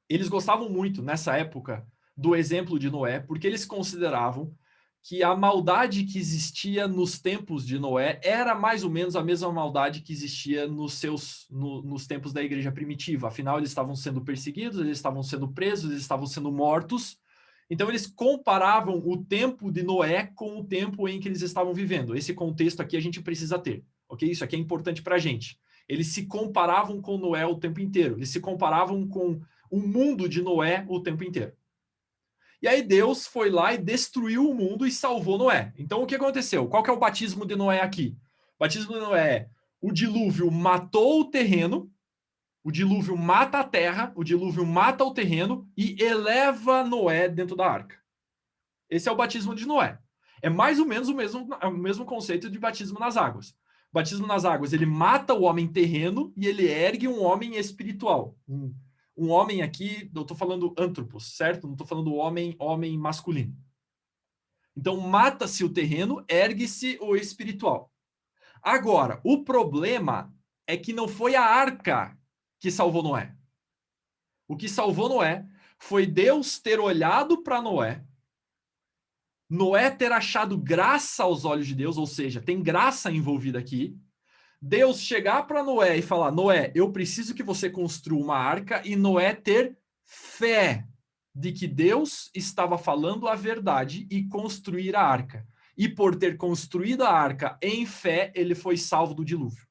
Eles gostavam muito, nessa época, do exemplo de Noé, porque eles consideravam que a maldade que existia nos tempos de Noé era mais ou menos a mesma maldade que existia nos tempos da igreja primitiva. Afinal, eles estavam sendo perseguidos, eles estavam sendo presos, eles estavam sendo mortos. Então, eles comparavam o tempo de Noé com o tempo em que eles estavam vivendo. Esse contexto aqui a gente precisa ter, ok? Isso aqui é importante para a gente. Eles se comparavam com Noé o tempo inteiro. Eles se comparavam com o mundo de Noé o tempo inteiro. E aí Deus foi lá e destruiu o mundo e salvou Noé. Então, o que aconteceu? Qual que é o batismo de Noé aqui? O batismo de Noé é: o dilúvio matou o terreno, o dilúvio mata a terra, o dilúvio mata o terreno e eleva Noé dentro da arca. Esse é o batismo de Noé. É mais ou menos o mesmo conceito de batismo nas águas. O batismo nas águas, ele mata o homem terreno e ele ergue um homem espiritual. Um homem aqui, eu estou falando antropos, certo? Não estou falando homem masculino. Então, mata-se o terreno, ergue-se o espiritual. Agora, o problema é que não foi a arca que salvou Noé. O que salvou Noé foi Deus ter olhado para Noé, Noé ter achado graça aos olhos de Deus, ou seja, tem graça envolvida aqui. Deus chegar para Noé e falar: Noé, eu preciso que você construa uma arca, e Noé ter fé de que Deus estava falando a verdade e construir a arca. E por ter construído a arca em fé, ele foi salvo do dilúvio.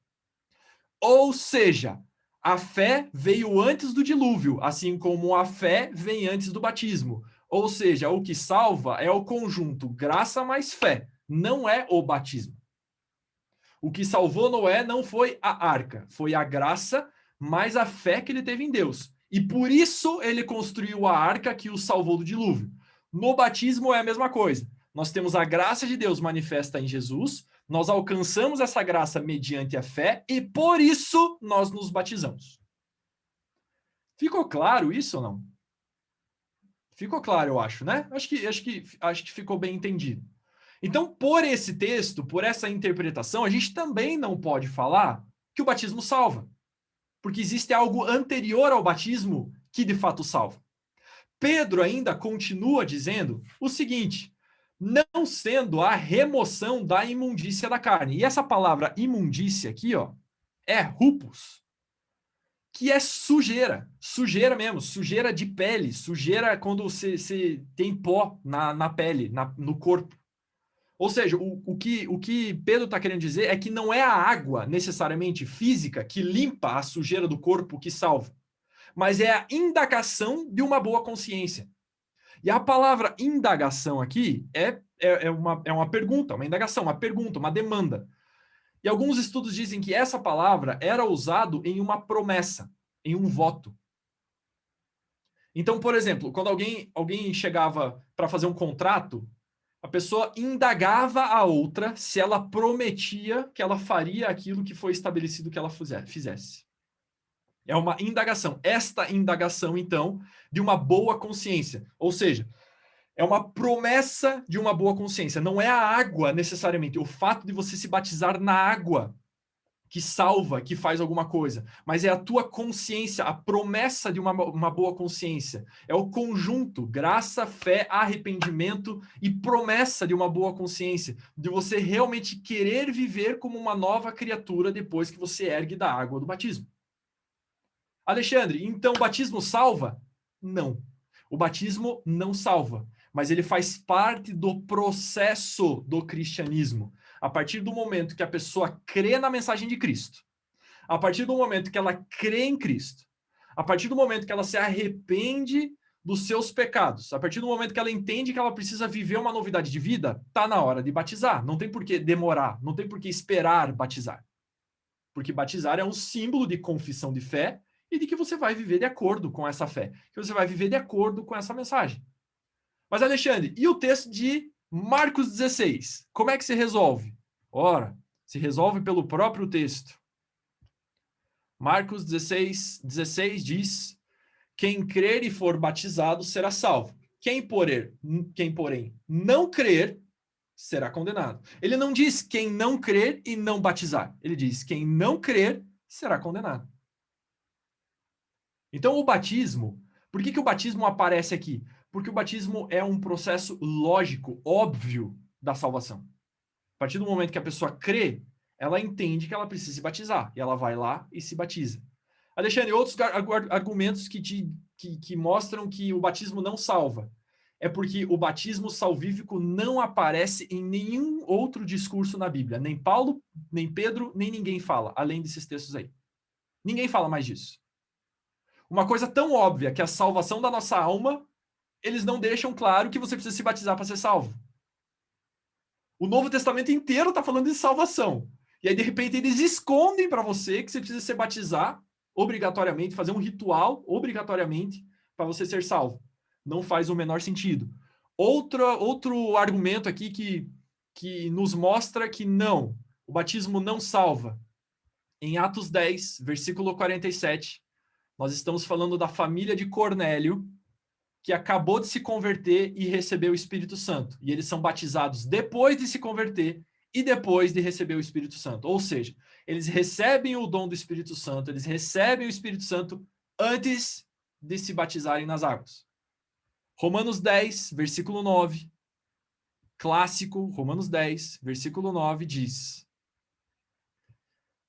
Ou seja, a fé veio antes do dilúvio, assim como a fé vem antes do batismo. Ou seja, o que salva é o conjunto graça mais fé, não é o batismo. O que salvou Noé não foi a arca, foi a graça mais a fé que ele teve em Deus. E por isso ele construiu a arca que o salvou do dilúvio. No batismo é a mesma coisa. Nós temos a graça de Deus manifesta em Jesus, nós alcançamos essa graça mediante a fé e por isso nós nos batizamos. Ficou claro isso ou não? Ficou claro, eu acho, né? Acho que ficou bem entendido. Então, por esse texto, por essa interpretação, a gente também não pode falar que o batismo salva, porque existe algo anterior ao batismo que de fato salva. Pedro ainda continua dizendo o seguinte: não sendo a remoção da imundícia da carne. E essa palavra imundícia aqui, ó, é rupus, que é sujeira, sujeira mesmo, sujeira de pele, sujeira quando você tem pó na pele, no corpo. Ou seja, o que Pedro está querendo dizer é que não é a água necessariamente física que limpa a sujeira do corpo que salva, mas é a indagação de uma boa consciência. E a palavra indagação aqui é uma pergunta, uma indagação, uma pergunta, uma demanda. E alguns estudos dizem que essa palavra era usado em uma promessa, em um voto. Então, por exemplo, quando alguém chegava para fazer um contrato, a pessoa indagava a outra se ela prometia que ela faria aquilo que foi estabelecido que ela fizesse. É uma indagação. Esta indagação, então, de uma boa consciência. Ou seja, é uma promessa de uma boa consciência. Não é a água, necessariamente. O fato de você se batizar na água que salva, que faz alguma coisa. Mas é a tua consciência, a promessa de uma boa consciência. É o conjunto, graça, fé, arrependimento e promessa de uma boa consciência. De você realmente querer viver como uma nova criatura depois que você ergue da água do batismo. Alexandre, então o batismo salva? Não. O batismo não salva, mas ele faz parte do processo do cristianismo. A partir do momento que a pessoa crê na mensagem de Cristo, a partir do momento que ela crê em Cristo, a partir do momento que ela se arrepende dos seus pecados, a partir do momento que ela entende que ela precisa viver uma novidade de vida, tá na hora de batizar. Não tem por que demorar, não tem por que esperar batizar. Porque batizar é um símbolo de confissão de fé e de que você vai viver de acordo com essa fé, que você vai viver de acordo com essa mensagem. Mas, Alexandre, e o texto de Marcos 16? Como é que se resolve? Ora, se resolve pelo próprio texto. Marcos 16 diz: quem crer e for batizado será salvo. Quem, porém, não crer será condenado. Ele não diz quem não crer e não batizar. Ele diz quem não crer será condenado. Então, o batismo, por que o batismo aparece aqui? Porque o batismo é um processo lógico, óbvio da salvação. A partir do momento que a pessoa crê, ela entende que ela precisa se batizar. E ela vai lá e se batiza. Alexandre, outros argumentos que mostram que o batismo não salva. É porque o batismo salvífico não aparece em nenhum outro discurso na Bíblia. Nem Paulo, nem Pedro, nem ninguém fala, além desses textos aí. Ninguém fala mais disso. Uma coisa tão óbvia que a salvação da nossa alma, eles não deixam claro que você precisa se batizar para ser salvo. O Novo Testamento inteiro está falando de salvação. E aí, de repente, eles escondem para você que você precisa se batizar obrigatoriamente, fazer um ritual obrigatoriamente para você ser salvo. Não faz o menor sentido. Outro argumento aqui que nos mostra que não, o batismo não salva. Em Atos 10, versículo 47, nós estamos falando da família de Cornélio, que acabou de se converter e recebeu o Espírito Santo. E eles são batizados depois de se converter e depois de receber o Espírito Santo. Ou seja, eles recebem o dom do Espírito Santo, eles recebem o Espírito Santo antes de se batizarem nas águas. Romanos 10, versículo 9, clássico, Romanos 10, versículo 9 diz: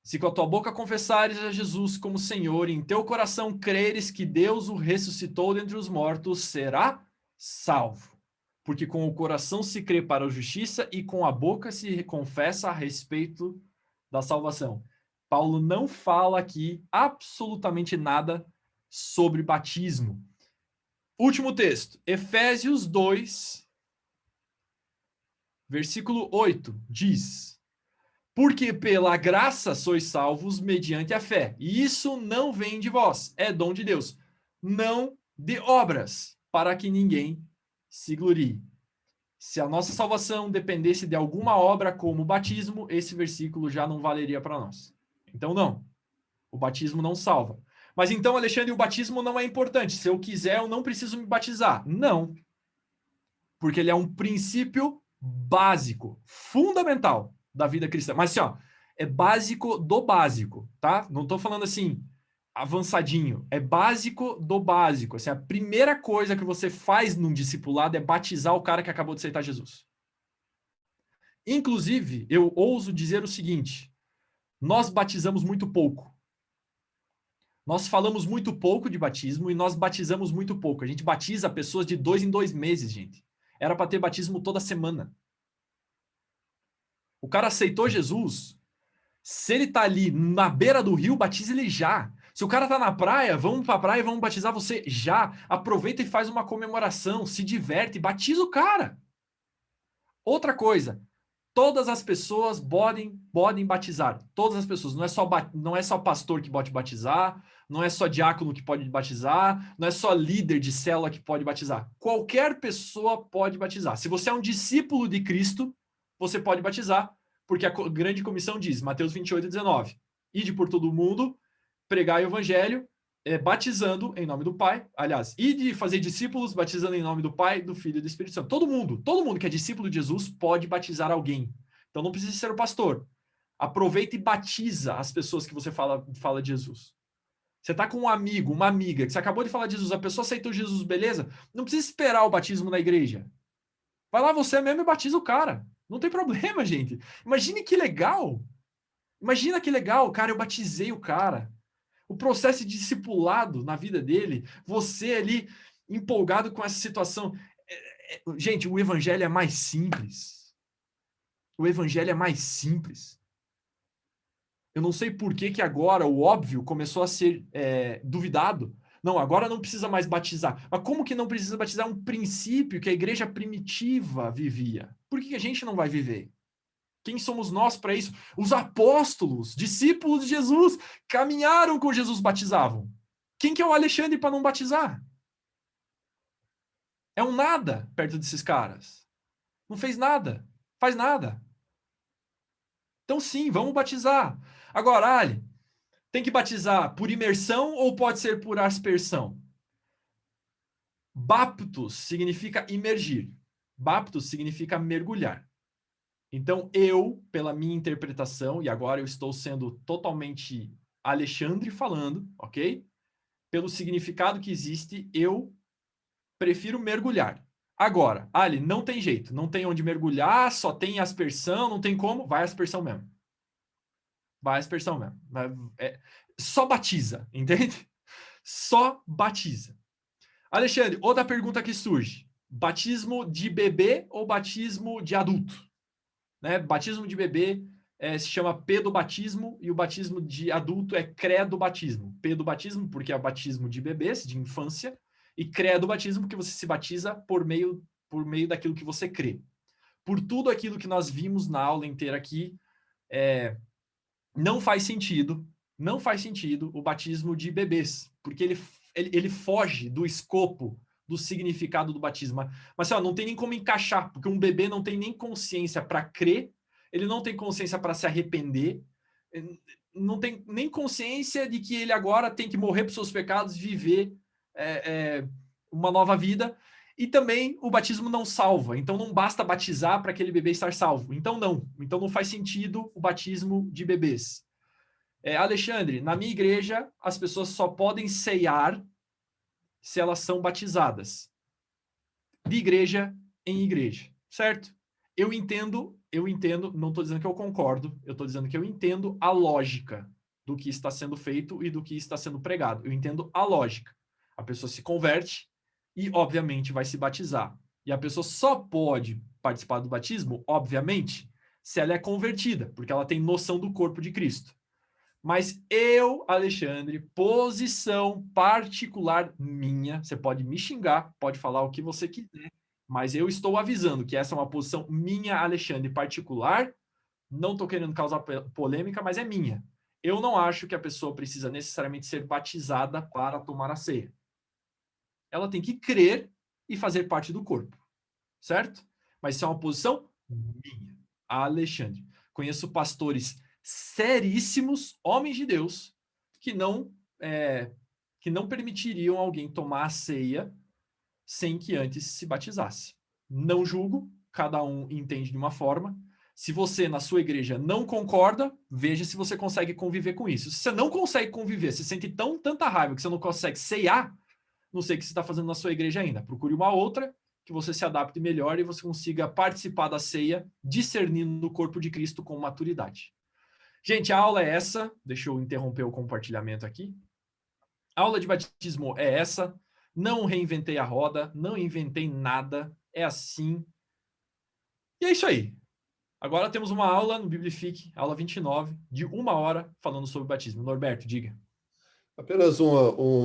se com a tua boca confessares a Jesus como Senhor e em teu coração creres que Deus o ressuscitou dentre os mortos, será salvo. Porque com o coração se crê para a justiça e com a boca se confessa a respeito da salvação. Paulo não fala aqui absolutamente nada sobre batismo. Último texto, Efésios 2, versículo 8, diz: porque pela graça sois salvos mediante a fé. E isso não vem de vós, é dom de Deus. Não de obras, para que ninguém se glorie. Se a nossa salvação dependesse de alguma obra como o batismo, esse versículo já não valeria para nós. Então, não. O batismo não salva. Mas então, Alexandre, o batismo não é importante. Se eu quiser, eu não preciso me batizar. Não. Porque ele é um princípio básico, fundamental da vida cristã. Mas assim, ó, é básico do básico, tá? Não tô falando assim, avançadinho. É básico do básico. Assim, a primeira coisa que você faz num discipulado é batizar o cara que acabou de aceitar Jesus. Inclusive, eu ouso dizer o seguinte: nós batizamos muito pouco. Nós falamos muito pouco de batismo e nós batizamos muito pouco. A gente batiza pessoas de 2 em 2 meses, gente. Era para ter batismo toda semana. O cara aceitou Jesus. Se ele tá ali na beira do rio, batiza ele já. Se o cara tá na praia, vamos pra praia e vamos batizar você já. Aproveita e faz uma comemoração, se diverte, batiza o cara. Outra coisa, todas as pessoas podem batizar. Todas as pessoas. Não é só pastor que pode batizar, não é só diácono que pode batizar, não é só líder de célula que pode batizar. Qualquer pessoa pode batizar. Se você é um discípulo de Cristo, você pode batizar, porque a grande comissão diz, Mateus 28:19, ide por todo mundo, pregai o evangelho, batizando em nome do Pai, aliás, ide fazer discípulos, batizando em nome do Pai, do Filho e do Espírito Santo. Todo mundo que é discípulo de Jesus pode batizar alguém. Então não precisa ser o pastor. Aproveita e batiza as pessoas que você fala de Jesus. Você está com um amigo, uma amiga, que você acabou de falar de Jesus, a pessoa aceitou Jesus, beleza? Não precisa esperar o batismo na igreja. Vai lá você mesmo e batiza o cara. Não tem problema, gente. Imagine que legal. Imagina que legal, cara, eu batizei o cara. O processo de discipulado na vida dele, você ali empolgado com essa situação. Gente, o evangelho é mais simples. O evangelho é mais simples. Eu não sei por que agora o óbvio começou a ser duvidado. Não, agora não precisa mais batizar. Mas como que não precisa batizar um princípio que a igreja primitiva vivia? Por que a gente não vai viver? Quem somos nós para isso? Os apóstolos, discípulos de Jesus, caminharam com Jesus, batizavam. Quem que é o Alexandre para não batizar? É um nada perto desses caras. Não fez nada, faz nada. Então sim, vamos batizar. Agora, Ali, tem que batizar por imersão ou pode ser por aspersão? Baptos significa imergir. Baptos significa mergulhar. Então, eu, pela minha interpretação, e agora eu estou sendo totalmente Alexandre falando, ok? Pelo significado que existe, eu prefiro mergulhar. Agora, Ali, não tem jeito, não tem onde mergulhar, só tem aspersão, não tem como, vai aspersão mesmo. Vai aspersão mesmo. Só batiza, entende? Só batiza. Alexandre, outra pergunta que surge. Batismo de bebê ou batismo de adulto? Né? Batismo de bebê se chama pedobatismo e o batismo de adulto é credobatismo. Pedobatismo porque é o batismo de bebês, de infância, e credobatismo porque você se batiza por meio daquilo que você crê. Por tudo aquilo que nós vimos na aula inteira aqui, não faz sentido o batismo de bebês, porque ele foge do escopo do significado do batismo. Mas assim, não tem nem como encaixar, porque um bebê não tem nem consciência para crer, ele não tem consciência para se arrepender, não tem nem consciência de que ele agora tem que morrer por seus pecados, viver uma nova vida. E também o batismo não salva, então não basta batizar para aquele bebê estar salvo. Então não faz sentido o batismo de bebês. Alexandre, na minha igreja, as pessoas só podem ceiar se elas são batizadas. De igreja em igreja, certo? Eu entendo, não estou dizendo que eu concordo, eu estou dizendo que eu entendo a lógica do que está sendo feito e do que está sendo pregado. Eu entendo a lógica. A pessoa se converte e, obviamente, vai se batizar. E a pessoa só pode participar do batismo, obviamente, se ela é convertida, porque ela tem noção do corpo de Cristo. Mas eu, Alexandre, posição particular minha, você pode me xingar, pode falar o que você quiser, mas eu estou avisando que essa é uma posição minha, Alexandre, particular. Não estou querendo causar polêmica, mas é minha. Eu não acho que a pessoa precisa necessariamente ser batizada para tomar a ceia. Ela tem que crer e fazer parte do corpo, certo? Mas isso é uma posição minha, Alexandre. Conheço pastores seríssimos, homens de Deus, que não permitiriam alguém tomar a ceia sem que antes se batizasse. Não julgo, cada um entende de uma forma. Se você, na sua igreja, não concorda, veja se você consegue conviver com isso. Se você não consegue conviver, se sente tanta raiva que você não consegue ceiar, não sei o que você está fazendo na sua igreja ainda. Procure uma outra que você se adapte melhor e você consiga participar da ceia discernindo o corpo de Cristo com maturidade. Gente, a aula é essa. Deixa eu interromper o compartilhamento aqui. A aula de batismo é essa. Não reinventei a roda, não inventei nada. É assim. E é isso aí. Agora temos uma aula no Biblifique, aula 29, de 1 hora, falando sobre batismo. Norberto, diga. Apenas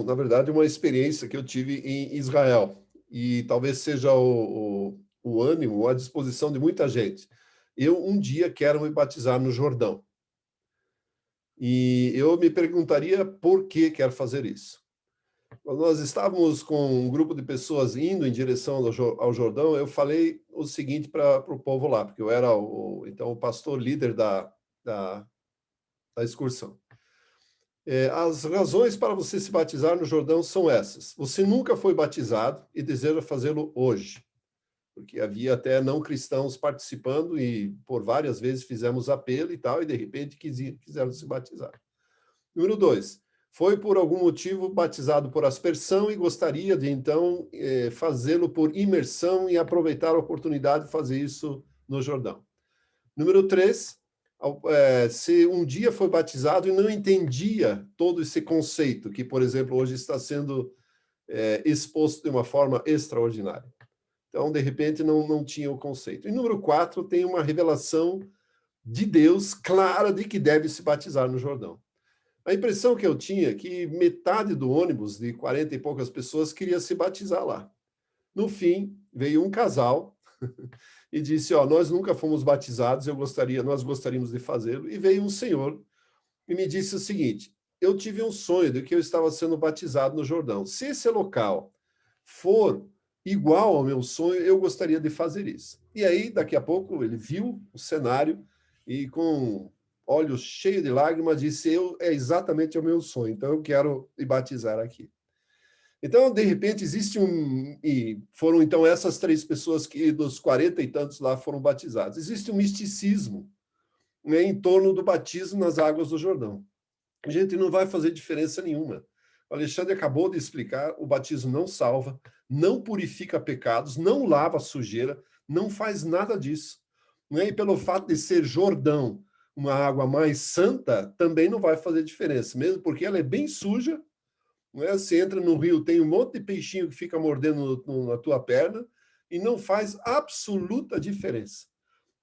na verdade, uma experiência que eu tive em Israel. E talvez seja o ânimo, a disposição de muita gente. Eu, um dia, quero me batizar no Jordão. E eu me perguntaria por que quer fazer isso. Quando nós estávamos com um grupo de pessoas indo em direção ao Jordão, eu falei o seguinte para o povo lá, porque eu era então, o pastor líder da excursão. As razões para você se batizar no Jordão são essas. Você nunca foi batizado e deseja fazê-lo hoje, porque havia até não cristãos participando e por várias vezes fizemos apelo e tal, e de repente quiseram se batizar. Número 2, foi por algum motivo batizado por aspersão e gostaria de, então, fazê-lo por imersão e aproveitar a oportunidade de fazer isso no Jordão. Número 3, se um dia foi batizado e não entendia todo esse conceito, que, por exemplo, hoje está sendo exposto de uma forma extraordinária. Então, de repente, não tinha o conceito. E número 4, tem uma revelação de Deus clara de que deve se batizar no Jordão. A impressão que eu tinha é que metade do ônibus, de 40 e poucas pessoas, queria se batizar lá. No fim, veio um casal e disse, nós nunca fomos batizados, nós gostaríamos de fazê-lo. E veio um senhor e me disse o seguinte, eu tive um sonho de que eu estava sendo batizado no Jordão. Se esse local for igual ao meu sonho, eu gostaria de fazer isso. E aí, daqui a pouco, ele viu o cenário e com olhos cheios de lágrimas disse, é exatamente o meu sonho, então eu quero me batizar aqui. Então, de repente, e foram então essas 3 pessoas que dos 40 e tantos lá foram batizados. Existe um misticismo, né, em torno do batismo nas águas do Jordão. Gente, não vai fazer diferença nenhuma. O Alexandre acabou de explicar, o batismo não salva, não purifica pecados, não lava sujeira, não faz nada disso. Né? E pelo fato de ser Jordão, uma água mais santa, também não vai fazer diferença, mesmo porque ela é bem suja. Né? Você entra no rio, tem um monte de peixinho que fica mordendo na tua perna e não faz absoluta diferença.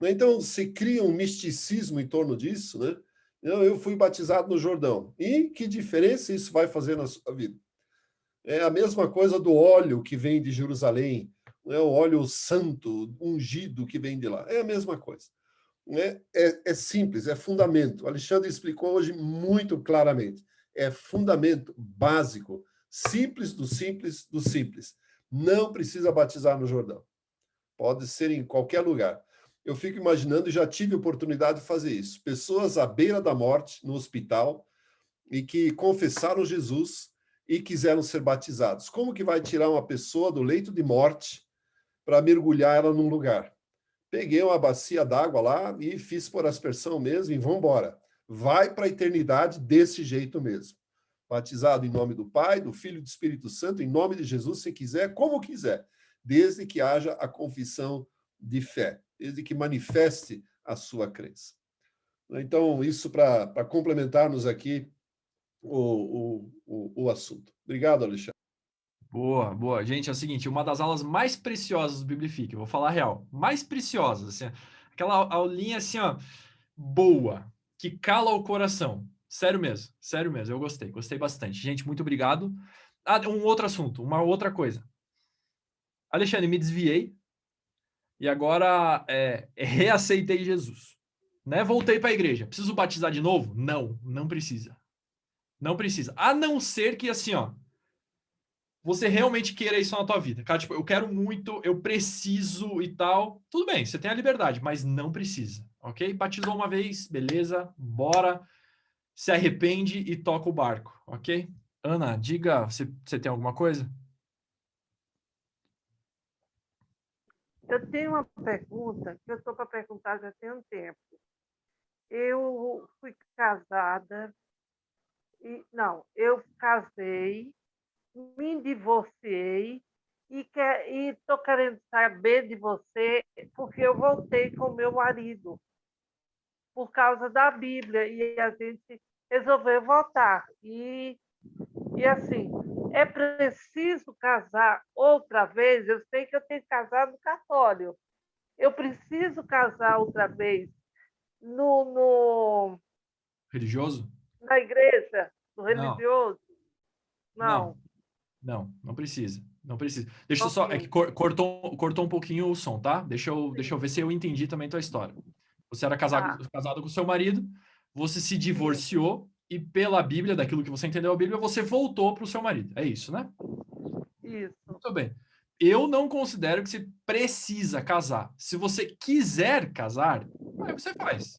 Né? Então, se cria um misticismo em torno disso, né? Eu fui batizado no Jordão. E que diferença isso vai fazer na sua vida? É a mesma coisa do óleo que vem de Jerusalém, né? O óleo santo, ungido que vem de lá. É a mesma coisa. Né? É simples, é fundamento. O Alexandre explicou hoje muito claramente. É fundamento básico, simples do simples do simples. Não precisa batizar no Jordão. Pode ser em qualquer lugar. Eu fico imaginando, e já tive oportunidade de fazer isso, pessoas à beira da morte, no hospital, e que confessaram Jesus e quiseram ser batizados. Como que vai tirar uma pessoa do leito de morte para mergulhar ela num lugar? Peguei uma bacia d'água lá e fiz por aspersão mesmo e vamos embora. Vai para a eternidade desse jeito mesmo. Batizado em nome do Pai, do Filho e do Espírito Santo, em nome de Jesus, se quiser, como quiser, desde que haja a confissão de fé, desde que manifeste a sua crença. Então, isso para complementarmos aqui o assunto. Obrigado, Alexandre. Boa, boa. Gente, é o seguinte, uma das aulas mais preciosas do Biblific, eu vou falar a real, mais preciosas, assim, aquela aulinha assim, boa, que cala o coração. Sério mesmo, eu gostei bastante. Gente, muito obrigado. Um outro assunto, uma outra coisa. Alexandre, me desviei e agora reaceitei Jesus. Né? Voltei para a igreja. Preciso batizar de novo? Não precisa. Não precisa. A não ser que assim, você realmente queira isso na tua vida. Cara, tipo, eu quero muito, eu preciso e tal. Tudo bem, você tem a liberdade, mas não precisa, ok? Batizou uma vez, beleza, bora. Se arrepende e toca o barco, ok? Ana, diga, você tem alguma coisa? Eu tenho uma pergunta que eu estou para perguntar já tem um tempo. Eu fui casada, eu casei, me divorciei e estou querendo saber de você porque eu voltei com meu marido por causa da Bíblia e a gente resolveu voltar. E assim, é preciso casar outra vez? Eu sei que eu tenho casado no cartório. Eu preciso casar outra vez no, Religioso? na igreja, no Não, religioso? não, Não. não precisa. Não precisa. Deixa eu só, é que Ok. cortou um pouquinho o som, tá? Deixa eu ver se eu entendi também tua história. Você era Tá. casado com seu marido, você se divorciou e pela Bíblia, daquilo que você entendeu a Bíblia, você voltou para o seu marido. É isso, né? Isso. Muito bem. Eu não considero que você precisa casar. Se você quiser casar, aí você faz.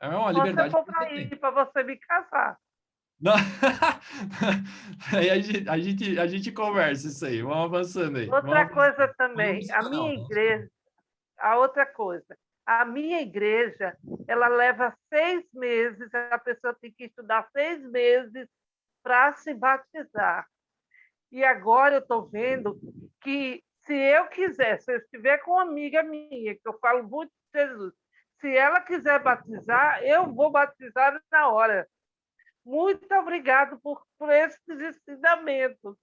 É uma Só liberdade se for que para você tem. ir, para você me casar. Não. Aí a gente conversa isso aí. Vamos avançando aí. Outra coisa Vamos também, a buscar, minha não. igreja, a outra coisa, a minha igreja, ela leva 6 meses, a pessoa tem que estudar 6 meses para se batizar. E agora eu estou vendo que, se eu quiser, se eu estiver com uma amiga minha, que eu falo muito de Jesus, se ela quiser batizar, eu vou batizar na hora. Muito obrigado por esses ensinamentos.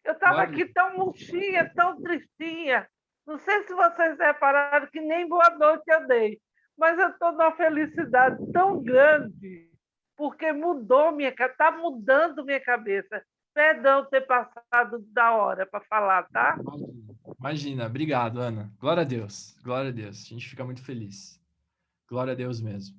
Eu estava Claro. aqui tão murchinha, tão tristinha. Não sei se vocês repararam que nem boa noite eu dei, mas eu estou numa felicidade tão grande, porque mudou está mudando minha cabeça. Perdão ter passado da hora para falar, tá? Imagina. Obrigado, Ana. Glória a Deus. Glória a Deus. A gente fica muito feliz. Glória a Deus mesmo.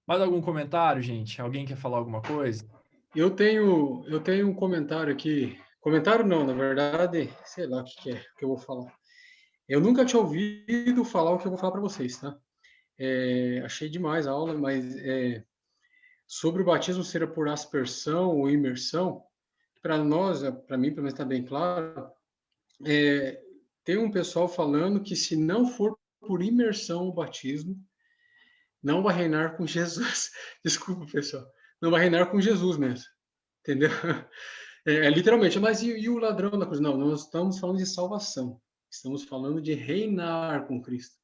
Mais algum comentário, gente? Alguém quer falar alguma coisa? Eu tenho um comentário aqui. Comentário não, na verdade, sei lá o que é que eu vou falar. Eu nunca tinha ouvido falar o que eu vou falar para vocês, tá? Achei demais a aula, mas sobre o batismo ser por aspersão ou imersão, para nós, para mim, pelo menos está bem claro, tem um pessoal falando que se não for por imersão o batismo, não vai reinar com Jesus. Desculpa, pessoal. Não vai reinar com Jesus mesmo. Entendeu? Literalmente, mas e o ladrão da cruz? Não, nós estamos falando de salvação. Estamos falando de reinar com Cristo.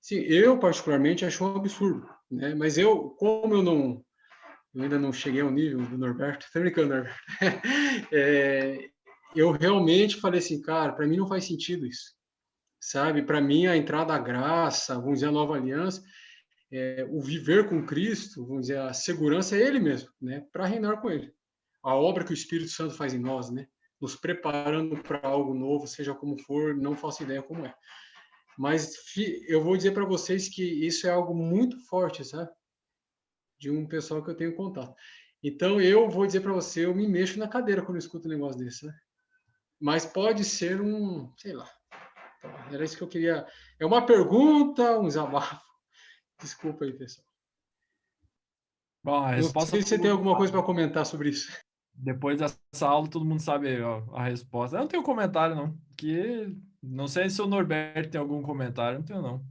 Sim, eu particularmente acho um absurdo, né? Mas como eu ainda não cheguei ao nível do Norberto, tô brincando, Norberto. Eu realmente falei assim, cara, para mim não faz sentido isso, sabe? Para mim a entrada à graça, vamos dizer, a nova aliança, o viver com Cristo, vamos dizer, a segurança é Ele mesmo, né? Para reinar com Ele. A obra que o Espírito Santo faz em nós, né? Nos preparando para algo novo, seja como for, não faço ideia como é. Mas eu vou dizer para vocês que isso é algo muito forte, sabe? De um pessoal que eu tenho contato. Então, eu vou dizer para você, eu me mexo na cadeira quando eu escuto um negócio desse, né? Mas pode ser sei lá. Era isso que eu queria. É uma pergunta, um desabafo. Desculpa aí, pessoal. Bom, a Não resposta sei se você tem alguma coisa para comentar sobre isso. depois dessa aula, todo mundo sabe a resposta. Eu não tenho comentário, não. Que não sei se o Norberto tem algum comentário. Não tenho, não.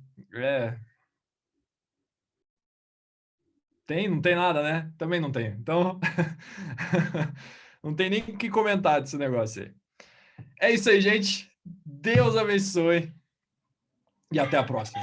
Não tem nada, né? Também não tenho. Então, não tem nem o que comentar desse negócio aí. É isso aí, gente. Deus abençoe. E até a próxima.